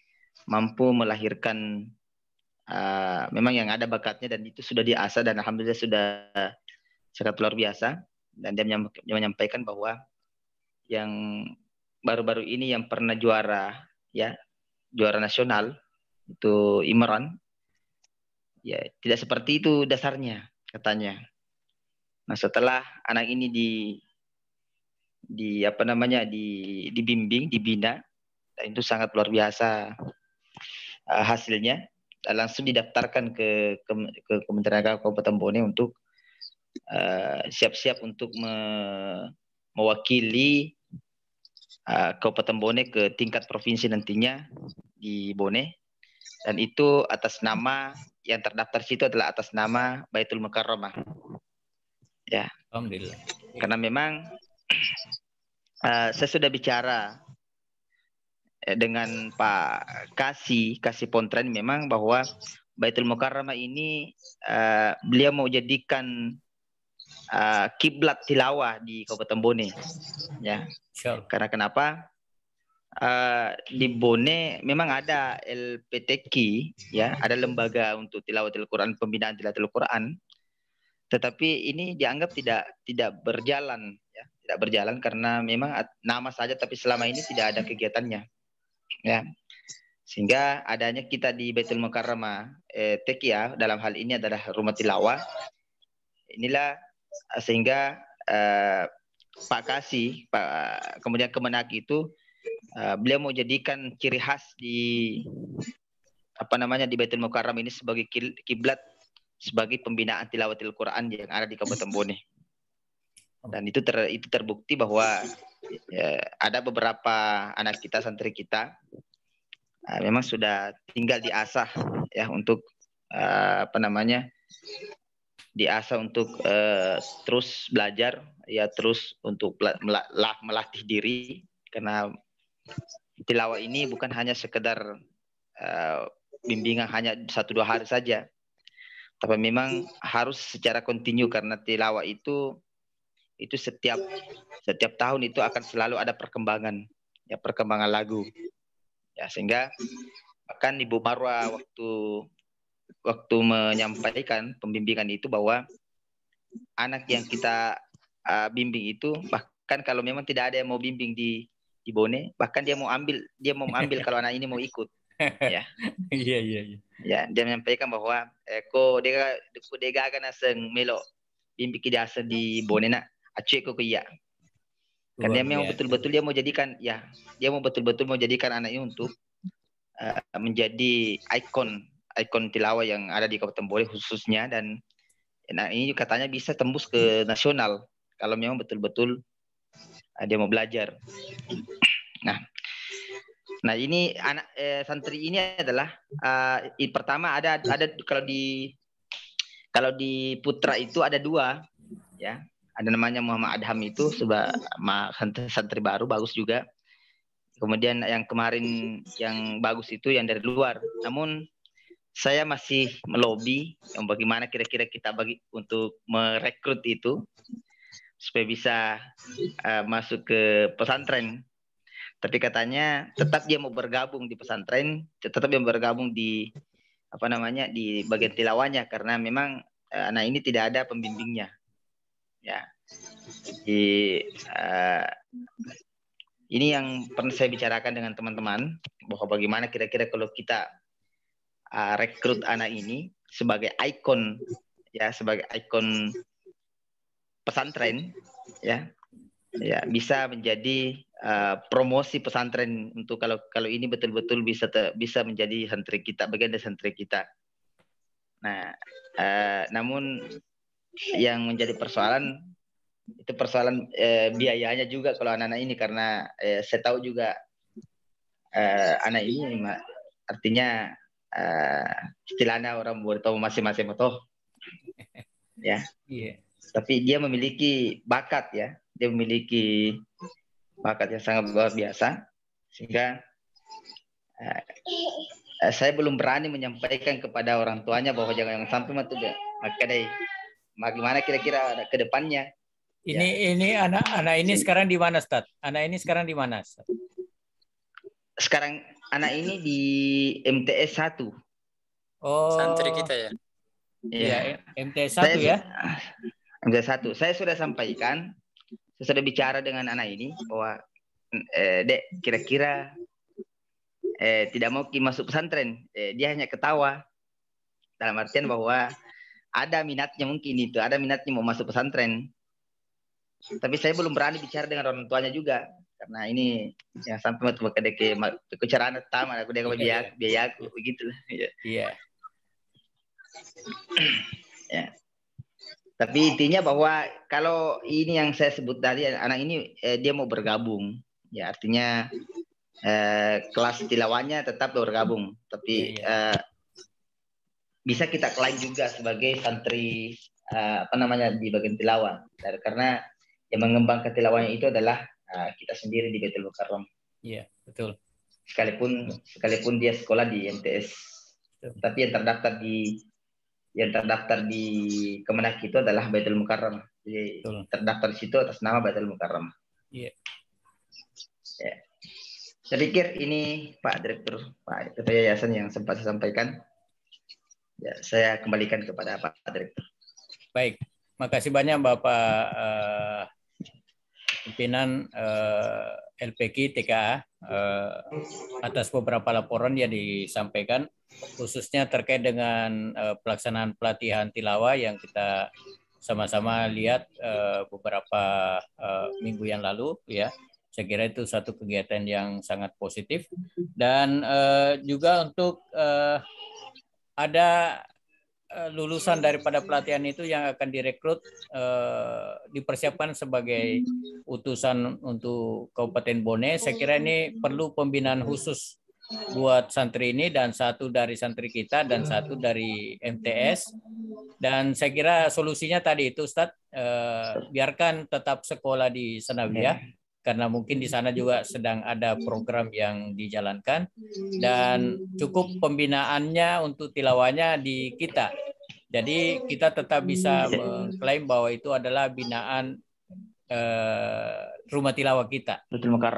mampu melahirkan memang yang ada bakatnya, dan itu sudah diasah, dan alhamdulillah sudah sangat luar biasa. Dan dia menyampaikan bahwa yang baru-baru ini yang pernah juara nasional itu Imran, ya tidak seperti itu dasarnya, katanya. Nah, setelah anak ini dibimbing, dibina, dan itu sangat luar biasa hasilnya, dan langsung didaftarkan ke Kementerian Agama Kabupaten Bone untuk siap-siap untuk mewakili Kabupaten Bone ke tingkat provinsi nantinya di Bone, dan itu atas nama yang terdaftar situ adalah atas nama Baitul Mukarramah, ya. Alhamdulillah. Karena memang saya sudah bicara dengan Pak Kasih Pontren memang bahwa Baitul Mukarramah ini beliau mau jadikan kiblat tilawah di Kabupaten Bone, ya. Karena kenapa? Di Bone memang ada LPTQ, ya, ada lembaga untuk tilawatil Quran, pembinaan tilawatil Quran, tetapi ini dianggap tidak berjalan, ya, tidak berjalan karena memang nama saja, tapi selama ini tidak ada kegiatannya, ya. Sehingga adanya kita di Baitul Mukarramah TKA dalam hal ini adalah rumah tilawah. Inilah sehingga Pak Kasih, kemudian Kemenak itu beliau mau jadikan ciri khas di di Baitul Mukarramah ini sebagai kiblat, sebagai pembinaan tilawatil Quran yang ada di Kabupaten Bone. Dan itu terbukti bahwa ada beberapa anak kita, santri kita memang sudah tinggal diasah, ya, untuk diasah untuk terus belajar, ya, terus untuk melatih diri, karena tilawah ini bukan hanya sekedar bimbingan hanya 1-2 hari saja, tapi memang harus secara kontinu, karena tilawah itu setiap tahun itu akan selalu ada perkembangan, ya, perkembangan lagu, ya. Sehingga bahkan Ibu Marwa waktu menyampaikan pembimbingan itu bahwa anak yang kita bimbing itu, bahkan kalau memang tidak ada yang mau bimbing di Bone, bahkan dia mau ambil kalau anak ini mau ikut, ya. Iya. Ya, dia menyampaikan bahwa ko dega akan aseng melo bimbing kita aseng di Bone nak acik ko iya. Karena dia memang betul-betul dia mau jadikan anak ini untuk menjadi ikon tilawah yang ada di Kabupaten Bone khususnya, dan ini katanya bisa tembus ke nasional kalau memang betul-betul dia mau belajar. Nah ini anak santri ini adalah pertama ada kalau di Putra itu ada 2 ya. Ada namanya Muhammad Adham itu santri baru, bagus juga. Kemudian yang kemarin yang bagus itu yang dari luar. Namun saya masih melobi bagaimana kira-kira kita untuk merekrut itu supaya bisa masuk ke pesantren. Tapi katanya tetap dia mau bergabung di pesantren, tetap dia bergabung di di bagian tilawahnya karena memang anak ini tidak ada pembimbingnya. Ya. Jadi ini yang pernah saya bicarakan dengan teman-teman bahwa bagaimana kira-kira kalau kita rekrut anak ini sebagai ikon pesantren ya bisa menjadi promosi pesantren untuk kalau ini betul-betul bisa menjadi santri kita, bagian dari santri kita. Nah, namun yang menjadi persoalan itu biayanya juga kalau anak-anak ini karena saya tahu juga anak ini artinya istilahnya orang buat tahu masing-masing toh ya. Tapi dia memiliki bakat ya, dia memiliki bakat yang sangat luar biasa sehingga saya belum berani menyampaikan kepada orang tuanya bahwa jangan sampai bagaimana kira-kira ke depannya. Ini anak ini sekarang di mana, Ustaz? Anak ini sekarang di mana, Ustaz? Sekarang anak ini di MTS 1. Oh. Santri kita ya. Iya, MTS 1 ya. MTS 1. Saya sudah sampaikan, saya sudah bicara dengan anak ini bahwa Dek, kira-kira tidak mau masuk pesantren. Dia hanya ketawa. Dalam artian bahwa ada minatnya mungkin itu, ada minatnya mau masuk pesantren. Tapi saya belum berani bicara dengan orang tuanya juga karena ini yang sampai ke cara pertama aku dia biaya aku begitulah. Iya. Ya. Tapi intinya bahwa kalau ini yang saya sebut tadi anak ini dia mau bergabung, ya artinya kelas tilawahnya tetap bergabung, tapi bisa kita klaim juga sebagai santri di bagian tilawah karena yang mengembangkan tilawahnya itu adalah kita sendiri di Baitul Mukarram. Iya, betul. Sekalipun dia sekolah di MTS, tapi yang terdaftar di Kemenak itu adalah Baitul Mukarram. Jadi terdaftar di situ atas nama Baitul Mukarram. Iya. Ya. Saya pikir ini Pak Direktur Yayasan yang sempat saya sampaikan. Ya, saya kembalikan kepada Pak Direktur. Baik, makasih banyak Bapak pimpinan LPK TKA atas beberapa laporan yang disampaikan, khususnya terkait dengan pelaksanaan pelatihan tilawah yang kita sama-sama lihat beberapa minggu yang lalu ya. Saya kira itu satu kegiatan yang sangat positif dan juga untuk ada lulusan daripada pelatihan itu yang akan direkrut dipersiapkan sebagai utusan untuk Kabupaten Bone. Saya kira ini perlu pembinaan khusus buat santri ini dan satu dari santri kita dan satu dari MTS. Dan saya kira solusinya tadi itu Ustadz, biarkan tetap sekolah di Sanawiyah karena mungkin di sana juga sedang ada program yang dijalankan dan cukup pembinaannya untuk tilawahnya di kita. Jadi kita tetap bisa mengklaim bahwa itu adalah binaan rumah tilawah kita.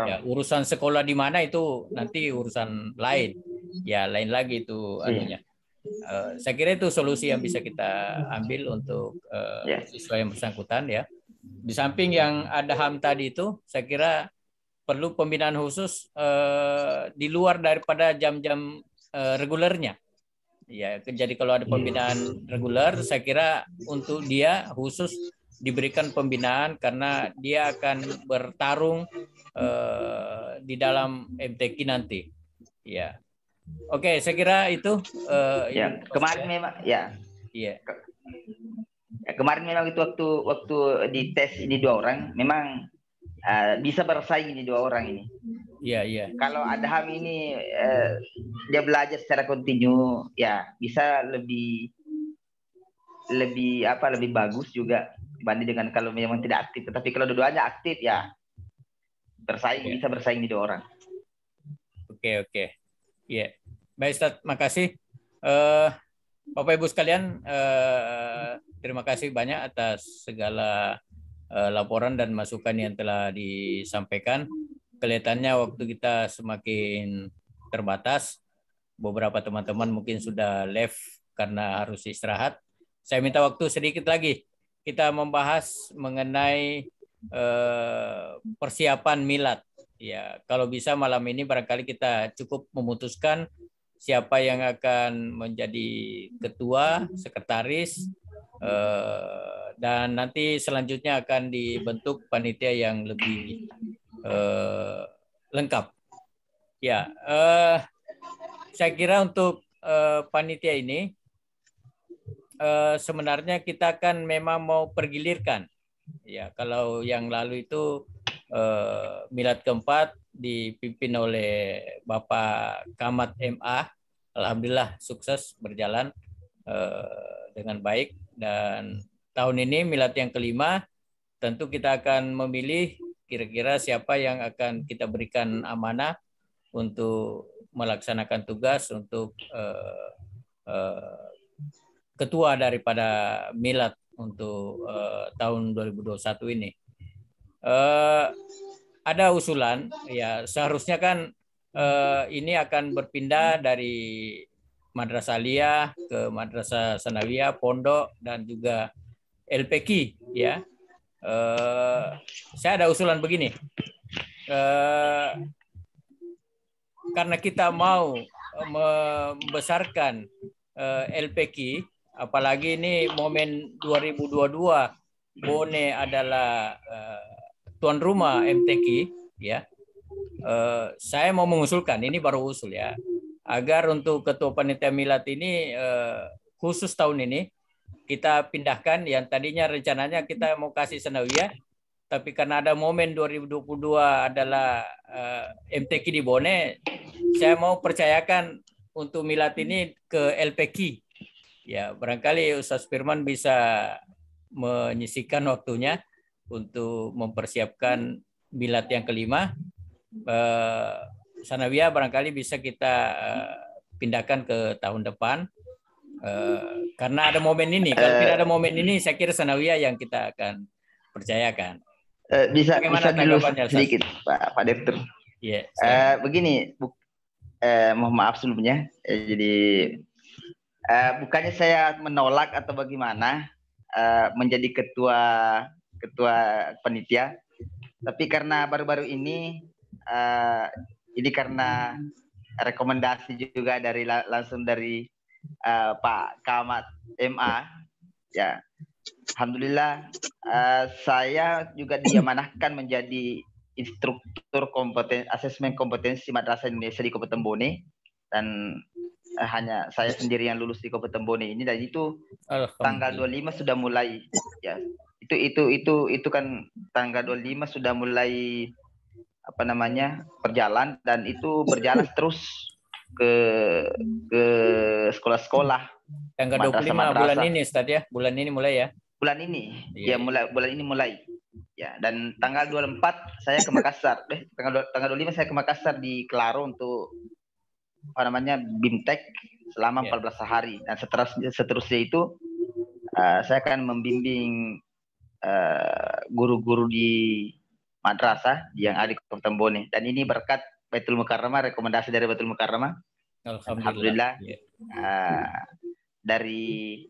Ya, urusan sekolah di mana itu nanti urusan lain. Ya, lain lagi itu anunya. Saya kira itu solusi yang bisa kita ambil untuk siswa yang bersangkutan ya. Di samping yang ada HAM tadi itu, saya kira perlu pembinaan khusus di luar daripada jam-jam regulernya. Ya, jadi kalau ada pembinaan reguler, saya kira untuk dia khusus diberikan pembinaan karena dia akan bertarung di dalam MTQ nanti. Ya, oke, saya kira itu. Kemarin memang ya. Iya. Kemarin memang itu waktu di tes ini 2 orang, memang bisa bersaing ini dua orang ini. Iya, iya. Kalau Adham ini dia belajar secara kontinu, ya bisa lebih bagus juga dibanding dengan kalau memang tidak aktif. Tetapi kalau dua-duanya aktif, ya bisa bersaing di dua orang. Oke. Iya. Baik, Ustaz, makasih. Bapak Ibu sekalian, terima kasih banyak atas segala laporan dan masukan yang telah disampaikan. Kelihatannya waktu kita semakin terbatas. Beberapa teman-teman mungkin sudah left karena harus istirahat. Saya minta waktu sedikit lagi. Kita membahas mengenai persiapan milad. Ya, kalau bisa malam ini barangkali kita cukup memutuskan siapa yang akan menjadi ketua, sekretaris, dan nanti selanjutnya akan dibentuk panitia yang lebih lengkap. Ya, saya kira untuk panitia ini sebenarnya kita kan memang mau pergilirkan. Ya, kalau yang lalu itu milad keempat dipimpin oleh Bapak Kamat MA, alhamdulillah sukses berjalan dengan baik. Dan tahun ini milad yang kelima, tentu kita akan memilih kira-kira siapa yang akan kita berikan amanah untuk melaksanakan tugas untuk ketua daripada milad untuk tahun 2021 ini. Ada usulan, ya seharusnya kan ini akan berpindah dari Madrasah Aliyah ke Madrasah Sanawiyah, Pondok, dan juga LPQ, ya. Saya ada usulan begini, karena kita mau membesarkan LPQ, apalagi ini momen 2022, Bone adalah tuan rumah MTQ, ya. Saya mau mengusulkan, ini baru usul ya, agar untuk ketua panitia milad ini khusus tahun ini kita pindahkan yang tadinya rencananya kita mau kasih Sanawiyah, tapi karena ada momen 2022 adalah MTQ di Bone, saya mau percayakan untuk milad ini ke LPQ. Ya, barangkali Ustaz Firman bisa menyisihkan waktunya untuk mempersiapkan milad yang kelima. Sanawiyah barangkali bisa kita pindahkan ke tahun depan. Karena ada momen ini. Kalau tidak ada momen ini, saya kira Sanawiyah yang kita akan percayakan. Bisa dulu sedikit, Pak Direktur. Yeah, begini, mohon maaf sebelumnya. Jadi bukannya saya menolak atau bagaimana menjadi ketua panitia, tapi karena baru-baru ini karena rekomendasi juga langsung dari Pak Kamat MA, ya alhamdulillah saya juga diamanahkan menjadi instruktur asesmen kompetensi Madrasah Indonesia di Kabupaten Bone, dan hanya saya sendiri yang lulus di Kabupaten Bone ini, dan itu tanggal 25 sudah mulai, ya itu kan tanggal 25 sudah mulai berjalan, dan itu berjalan terus ke sekolah-sekolah. Tanggal 25 bulan ini, Ustaz ya? Bulan ini mulai ya? Bulan ini, ya bulan ini mulai. Ya, dan tanggal 24 saya ke Makassar. Tanggal 25 saya ke Makassar di Klaro untuk BIMTEK selama 14 hari. Dan seterusnya itu saya akan membimbing guru-guru di madrasah yang ada di Kabupaten Bone. Dan ini berkat Baitul Mukarramah, rekomendasi dari Baitul Mukarramah. Alhamdulillah. Dari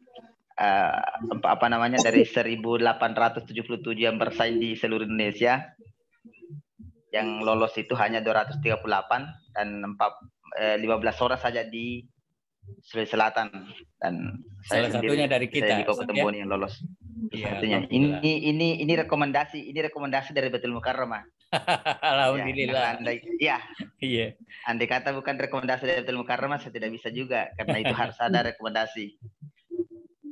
dari 1877 yang bersaing di seluruh Indonesia, yang lolos itu hanya 238, dan 15 orang saja di Sulawesi Selatan, dan salah satunya dari kita di Kabupaten Bone yang lolos. Ya, ini rekomendasi dari Baitul Mukarramah. Alhamdulillah. Andai kata bukan rekomendasi dari Baitul Mukarramah, saya tidak bisa juga, karena itu harus ada rekomendasi.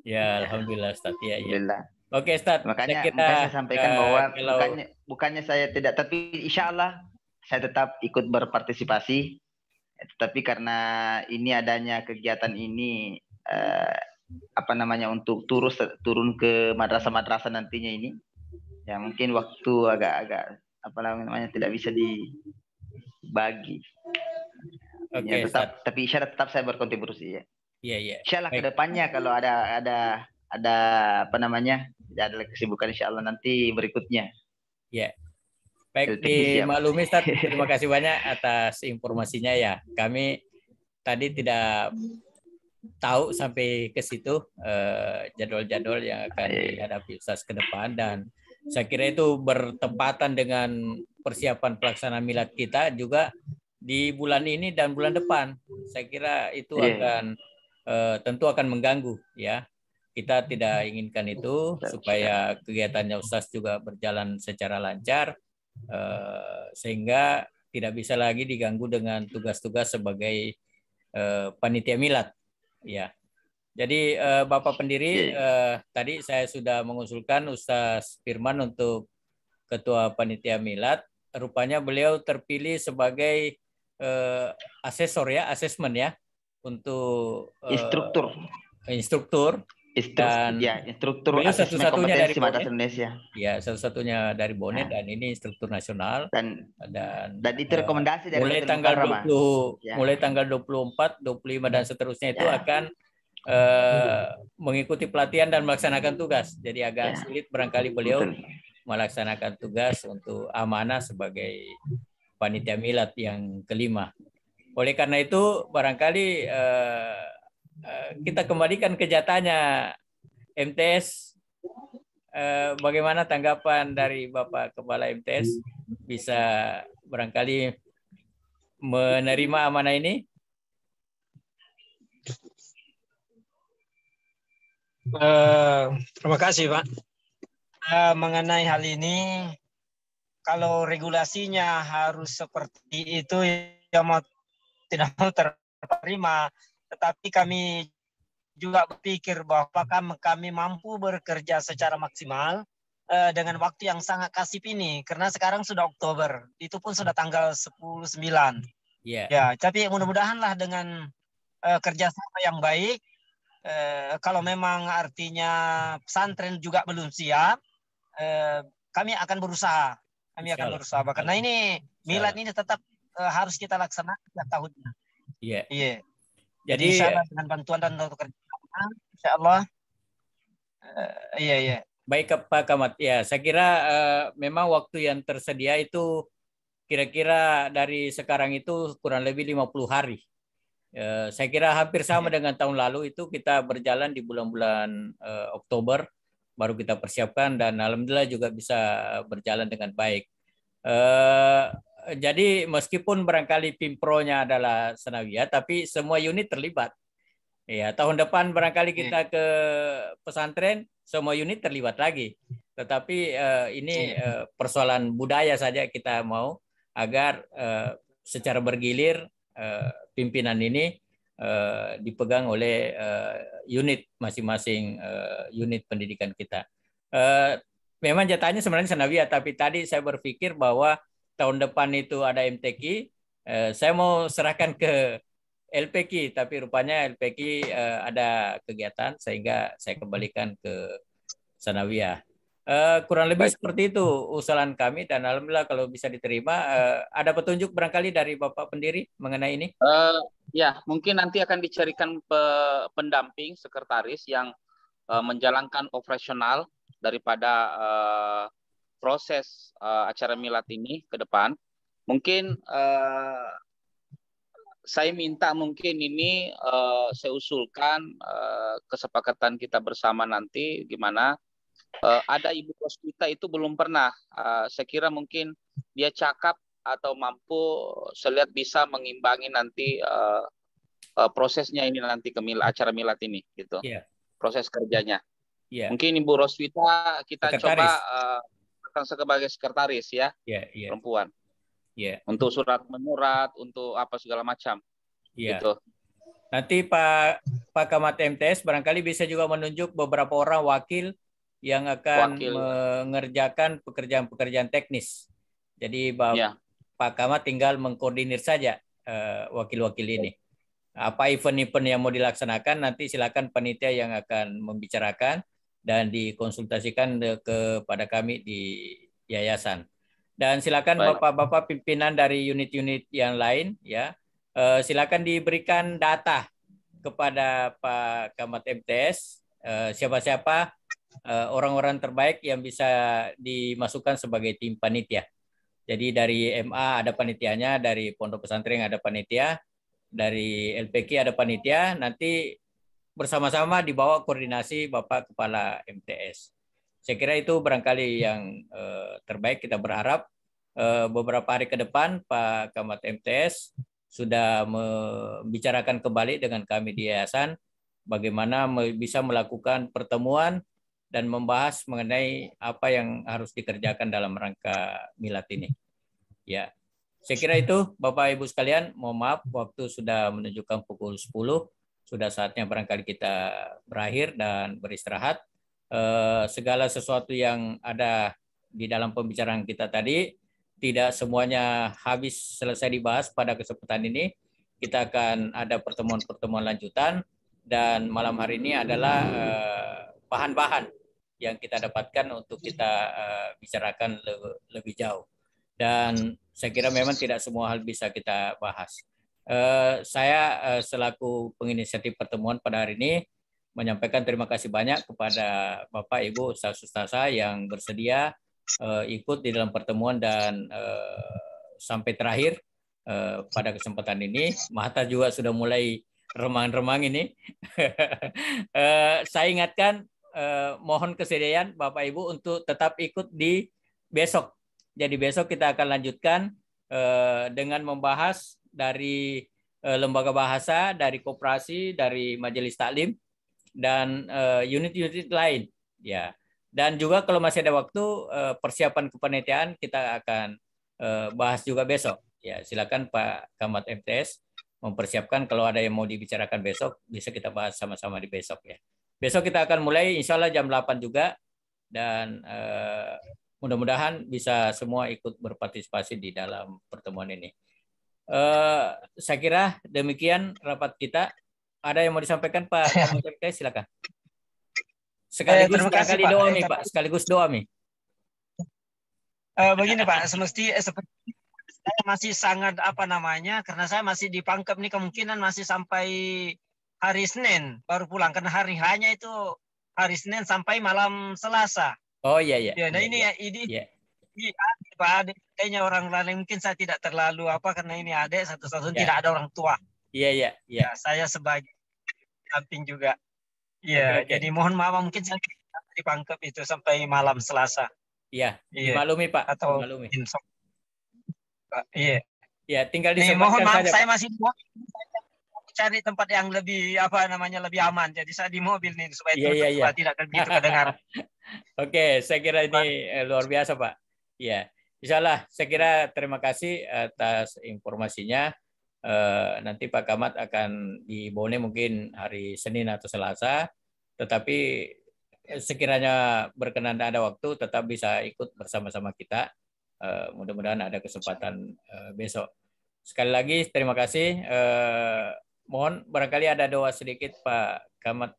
Ya, alhamdulillah Ustaz. Ya. Oke, Ustadz. Makanya Saya kira saya sampaikan bahwa kalau bukannya saya tidak, tapi insya Allah saya tetap ikut berpartisipasi. Tetapi karena ini adanya kegiatan ini apa namanya untuk turun ke madrasah-madrasah nantinya ini, ya mungkin waktu agak apa namanya tidak bisa dibagi. oke, Ya tetap, Ustadz. tapi insya Allah tetap saya berkontribusi ya. Iya, iya. Insya Allah Baik. kedepannya kalau ada apa namanya, ada kesibukan insya Allah nanti berikutnya. Ya. Baik, Teknisi ya, Pak. dimaklumi Ustaz, terima kasih banyak atas informasinya ya. Kami tadi tidak tahu sampai ke situ jadwal-jadwal yang akan dihadapi Ustaz ke depan, dan saya kira itu bertepatan dengan persiapan pelaksanaan milad kita juga di bulan ini dan bulan depan. Saya kira itu akan tentu akan mengganggu ya. Kita tidak inginkan itu, supaya kegiatannya Ustaz juga berjalan secara lancar, sehingga tidak bisa lagi diganggu dengan tugas-tugas sebagai panitia milad ya. Jadi Bapak pendiri, tadi saya sudah mengusulkan Ustaz Firman untuk ketua panitia milad. Rupanya beliau terpilih sebagai asesor ya, asesmen ya, untuk instruktur. Dan instruktur beliau asesmen satu-satunya dari kompetensi Madrasah Bonet. Indonesia. Ya, satu-satunya dari Bonet, dan ini instruktur nasional. Dan itu rekomendasi dari mulai tanggal 20, mulai tanggal 24, 25 dan seterusnya itu akan mengikuti pelatihan dan melaksanakan tugas. Jadi agak sulit barangkali beliau melaksanakan tugas untuk amanah sebagai panitia milad yang kelima. Oleh karena itu barangkali kita kembalikan ke jatahnya MTS. Bagaimana tanggapan dari Bapak Kepala MTS? Bisa barangkali menerima amanah ini? Terima kasih, Pak. Mengenai hal ini, kalau regulasinya harus seperti itu, ya mau tidak mau terima. Tetapi kami juga berpikir bahwa kami mampu bekerja secara maksimal dengan waktu yang sangat kasip ini. Karena sekarang sudah Oktober, itu pun sudah tanggal 10/9. Ya, tapi mudah-mudahanlah dengan kerjasama yang baik, kalau memang artinya pesantren juga belum siap, kami akan berusaha. Karena ini milad ini tetap harus kita laksanakan setiap tahunnya. Iya. Jadi insya Allah dengan bantuan dan kerjasama, insya Allah. Iya. Baik Pak Kamat. Ya, saya kira memang waktu yang tersedia itu kira-kira dari sekarang itu kurang lebih 50 hari. Saya kira hampir sama dengan tahun lalu, itu kita berjalan di bulan-bulan Oktober, baru kita persiapkan, dan alhamdulillah juga bisa berjalan dengan baik. Jadi meskipun barangkali Pimpronya adalah Sanawiyah, tapi semua unit terlibat. Ya, tahun depan barangkali kita ke pesantren, semua unit terlibat lagi. Tetapi ini persoalan budaya saja, kita mau agar secara bergilir pimpinan ini dipegang oleh unit masing-masing unit pendidikan kita. Memang jatahnya sebenarnya Sanawiyah, tapi tadi saya berpikir bahwa tahun depan itu ada MTQ, saya mau serahkan ke LPQ, tapi rupanya LPQ ada kegiatan sehingga saya kembalikan ke Sanawiyah. Kurang lebih seperti itu usulan kami, dan alhamdulillah kalau bisa diterima. Ada petunjuk barangkali dari Bapak pendiri mengenai ini? Ya, mungkin nanti akan dicarikan pendamping sekretaris yang menjalankan operasional daripada proses acara milad ini ke depan. Mungkin saya minta mungkin ini saya usulkan kesepakatan kita bersama nanti gimana. Ada Ibu Roswita itu belum pernah. Saya kira mungkin dia cakap atau mampu, saya lihat bisa mengimbangi nanti prosesnya ini nanti ke acara milad ini gitu. Proses kerjanya. Mungkin Ibu Roswita kita coba akan sebagai sekretaris ya, perempuan. Untuk surat menyurat, untuk apa segala macam. Gitu. Nanti Pak Kamat MTS barangkali bisa juga menunjuk beberapa orang wakil yang akan Wakil. mengerjakan pekerjaan-pekerjaan teknis. Jadi Pak Kamat tinggal mengkoordinir saja wakil-wakil ini. Apa event-event yang mau dilaksanakan nanti silakan panitia yang akan membicarakan dan dikonsultasikan kepada kami di yayasan. Dan silakan Bapak-bapak pimpinan dari unit-unit yang lain ya, silakan diberikan data kepada Pak Kamat MTS siapa-siapa orang-orang terbaik yang bisa dimasukkan sebagai tim panitia. Jadi dari MA ada panitianya, dari Pondok Pesantren ada panitia, dari LPK ada panitia, nanti bersama-sama dibawa koordinasi Bapak Kepala MTS. Saya kira itu barangkali yang terbaik. Kita berharap beberapa hari ke depan Pak Kamat MTS sudah membicarakan kembali dengan kami di yayasan bagaimana bisa melakukan pertemuan dan membahas mengenai apa yang harus dikerjakan dalam rangka milad ini. Ya, saya kira itu Bapak Ibu sekalian. Mohon maaf waktu sudah menunjukkan pukul 10. Sudah saatnya barangkali kita berakhir dan beristirahat. Segala sesuatu yang ada di dalam pembicaraan kita tadi tidak semuanya habis selesai dibahas pada kesempatan ini. Kita akan ada pertemuan-pertemuan lanjutan dan malam hari ini adalah bahan-bahan yang kita dapatkan untuk kita bicarakan lebih jauh. Dan saya kira memang tidak semua hal bisa kita bahas. Saya selaku penginisiatif pertemuan pada hari ini menyampaikan terima kasih banyak kepada Bapak Ibu Ustaz-Ustazah yang bersedia ikut di dalam pertemuan dan sampai terakhir pada kesempatan ini. Mahata juga sudah mulai remang-remang ini. Saya ingatkan mohon kesediaan Bapak Ibu untuk tetap ikut di besok. Jadi besok kita akan lanjutkan dengan membahas dari lembaga bahasa, dari koperasi, dari majelis taklim dan unit-unit lain, ya. Dan juga kalau masih ada waktu persiapan kepanitiaan kita akan bahas juga besok. Ya, silakan Pak Kamat MTS mempersiapkan kalau ada yang mau dibicarakan besok bisa kita bahas sama-sama di besok ya. Besok kita akan mulai insya Allah jam 8 juga dan mudah-mudahan bisa semua ikut berpartisipasi di dalam pertemuan ini. Saya kira demikian rapat kita. Ada yang mau disampaikan Pak Kamat MTS, silakan. Sekaligus barangkali doa nih Pak, sekaligus doa nih. Begini Pak, seperti saya masih sangat karena saya masih di Pangkep nih, kemungkinan masih sampai hari Senin baru pulang karena hari hanya itu hari Senin sampai malam Selasa. Oh iya iya. Ya, nah iya, ini iya. Pak adiknya orang lain mungkin saya tidak terlalu karena ini adik satu-satunya tidak ada orang tua. Iya iya iya. Ya, saya sebagai samping juga. Iya, okay. Jadi mohon maaf mungkin saya di Pangkep itu sampai malam Selasa. Iya, dimaklumi Pak. Atau dimaklumi. Iya. Ya, tinggal disempatkan mohon maaf saja, saya Pak. masih cari tempat yang lebih lebih aman. Jadi saya di mobil nih supaya supaya tidak begitu kedengaran. Oke, saya kira ini luar biasa Pak. Ya, insyaallah saya kira terima kasih atas informasinya. Nanti Pak Kamat akan di Bone mungkin hari Senin atau Selasa, tetapi sekiranya berkenan ada waktu tetap bisa ikut bersama-sama kita. Mudah-mudahan ada kesempatan besok. Sekali lagi terima kasih. Mohon barangkali ada doa sedikit Pak Kamat.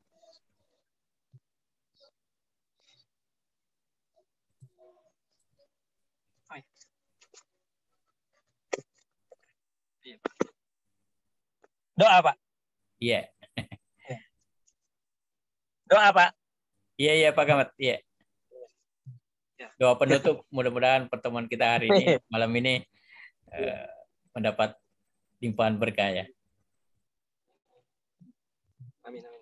Doa Pak. Iya. Doa Pak. Iya Pak Kamat. Iya. Doa penutup, mudah-mudahan pertemuan kita hari ini malam ini mendapat limpahan berkah ya. Amin amin.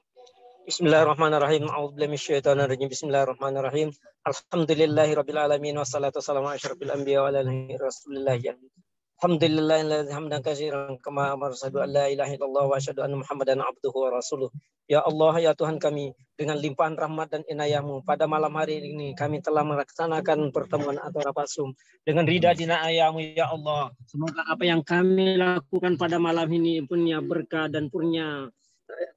Bismillahirrahmanirrahim. A'udzubillahi minasyaitonirrajim. Bismillahirrahmanirrahim. Alhamdulillahirabbil alamin wassalatu wassalamu ala asyrofil anbiya wa ala alihi rasulillah. Alhamdulillahilladzi hamdan katsiran kama amara asyhadu an la ilaha illallah wa asyhadu anna Muhammadan abduhu wa rasuluh. Ya Allah, ya Tuhan kami, dengan limpahan rahmat dan inayah-Mu pada malam hari ini kami telah melaksanakan pertemuan atau rapat Zoom dengan ridha dan inayah-Mu ya Allah. Semoga apa yang kami lakukan pada malam ini punya berkah dan punya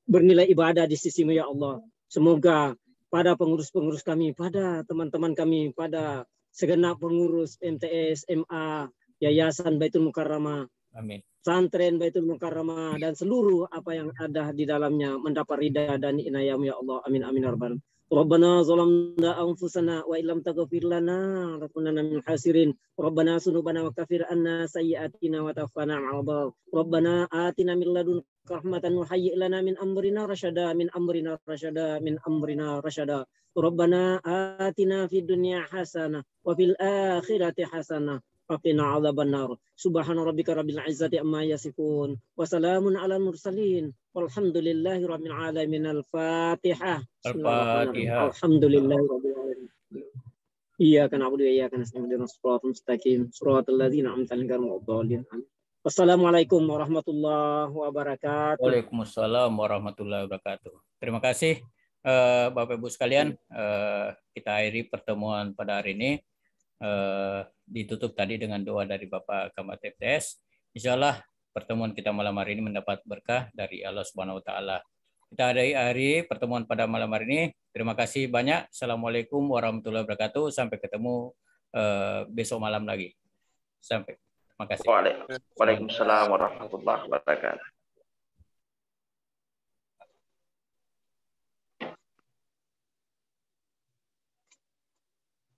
bernilai ibadah di sisi-Mu ya Allah. Semoga pada pengurus-pengurus kami, pada teman-teman kami, pada segenap pengurus MTS, MA, Yayasan Baitul Mukarramah, Amin. Santren Baitul Mukarramah, dan seluruh apa yang ada di dalamnya mendapat ridha dan inayam ya Allah. Amin amin ya rabbal. Rabbana zalamna anfusana wa illam taghfir lana lanakunanna minal khasirin. Rabbana sunubana wa kafir anna sayyi'atina wa tawaffana ma'al abrar. Rabbana atina min ladunka rahmatan wa hayyi' lana min amrina rasyada min amrina rasyada min amrina rasyada. Rabbana atina fid dunya hasanah wa fil akhirati hasanah. Waqina adzabannar. Subhana rabbika rabbil izzati amma yasifun. Wa salamun alal mursalin. Walhamdulillahi rabbil alamin. Al-Fatihah. Al-Fatihah. Alhamdulillahi rabbil alamin. Iyyaka na'budu wa iyyaka nasta'in. Ihdinas siratal mustaqim. Shiratal ladzina an'amta 'alaihim ghairil maghdubi 'alaihim. Wassalamualaikum warahmatullahi wabarakatuh. Waalaikumsalam warahmatullahi wabarakatuh. Terima kasih Bapak Ibu sekalian. Kita akhiri pertemuan pada hari ini. Ditutup tadi dengan doa dari Bapak Camat FTS. Insya Allah pertemuan kita malam hari ini mendapat berkah dari Allah Subhanahu Wa Taala. Kita akhiri pertemuan pada malam hari ini. Terima kasih banyak. Assalamualaikum warahmatullahi wabarakatuh. Sampai ketemu besok malam lagi. Sampai. Terima kasih. Waalaikumsalam warahmatullahi wabarakatuh.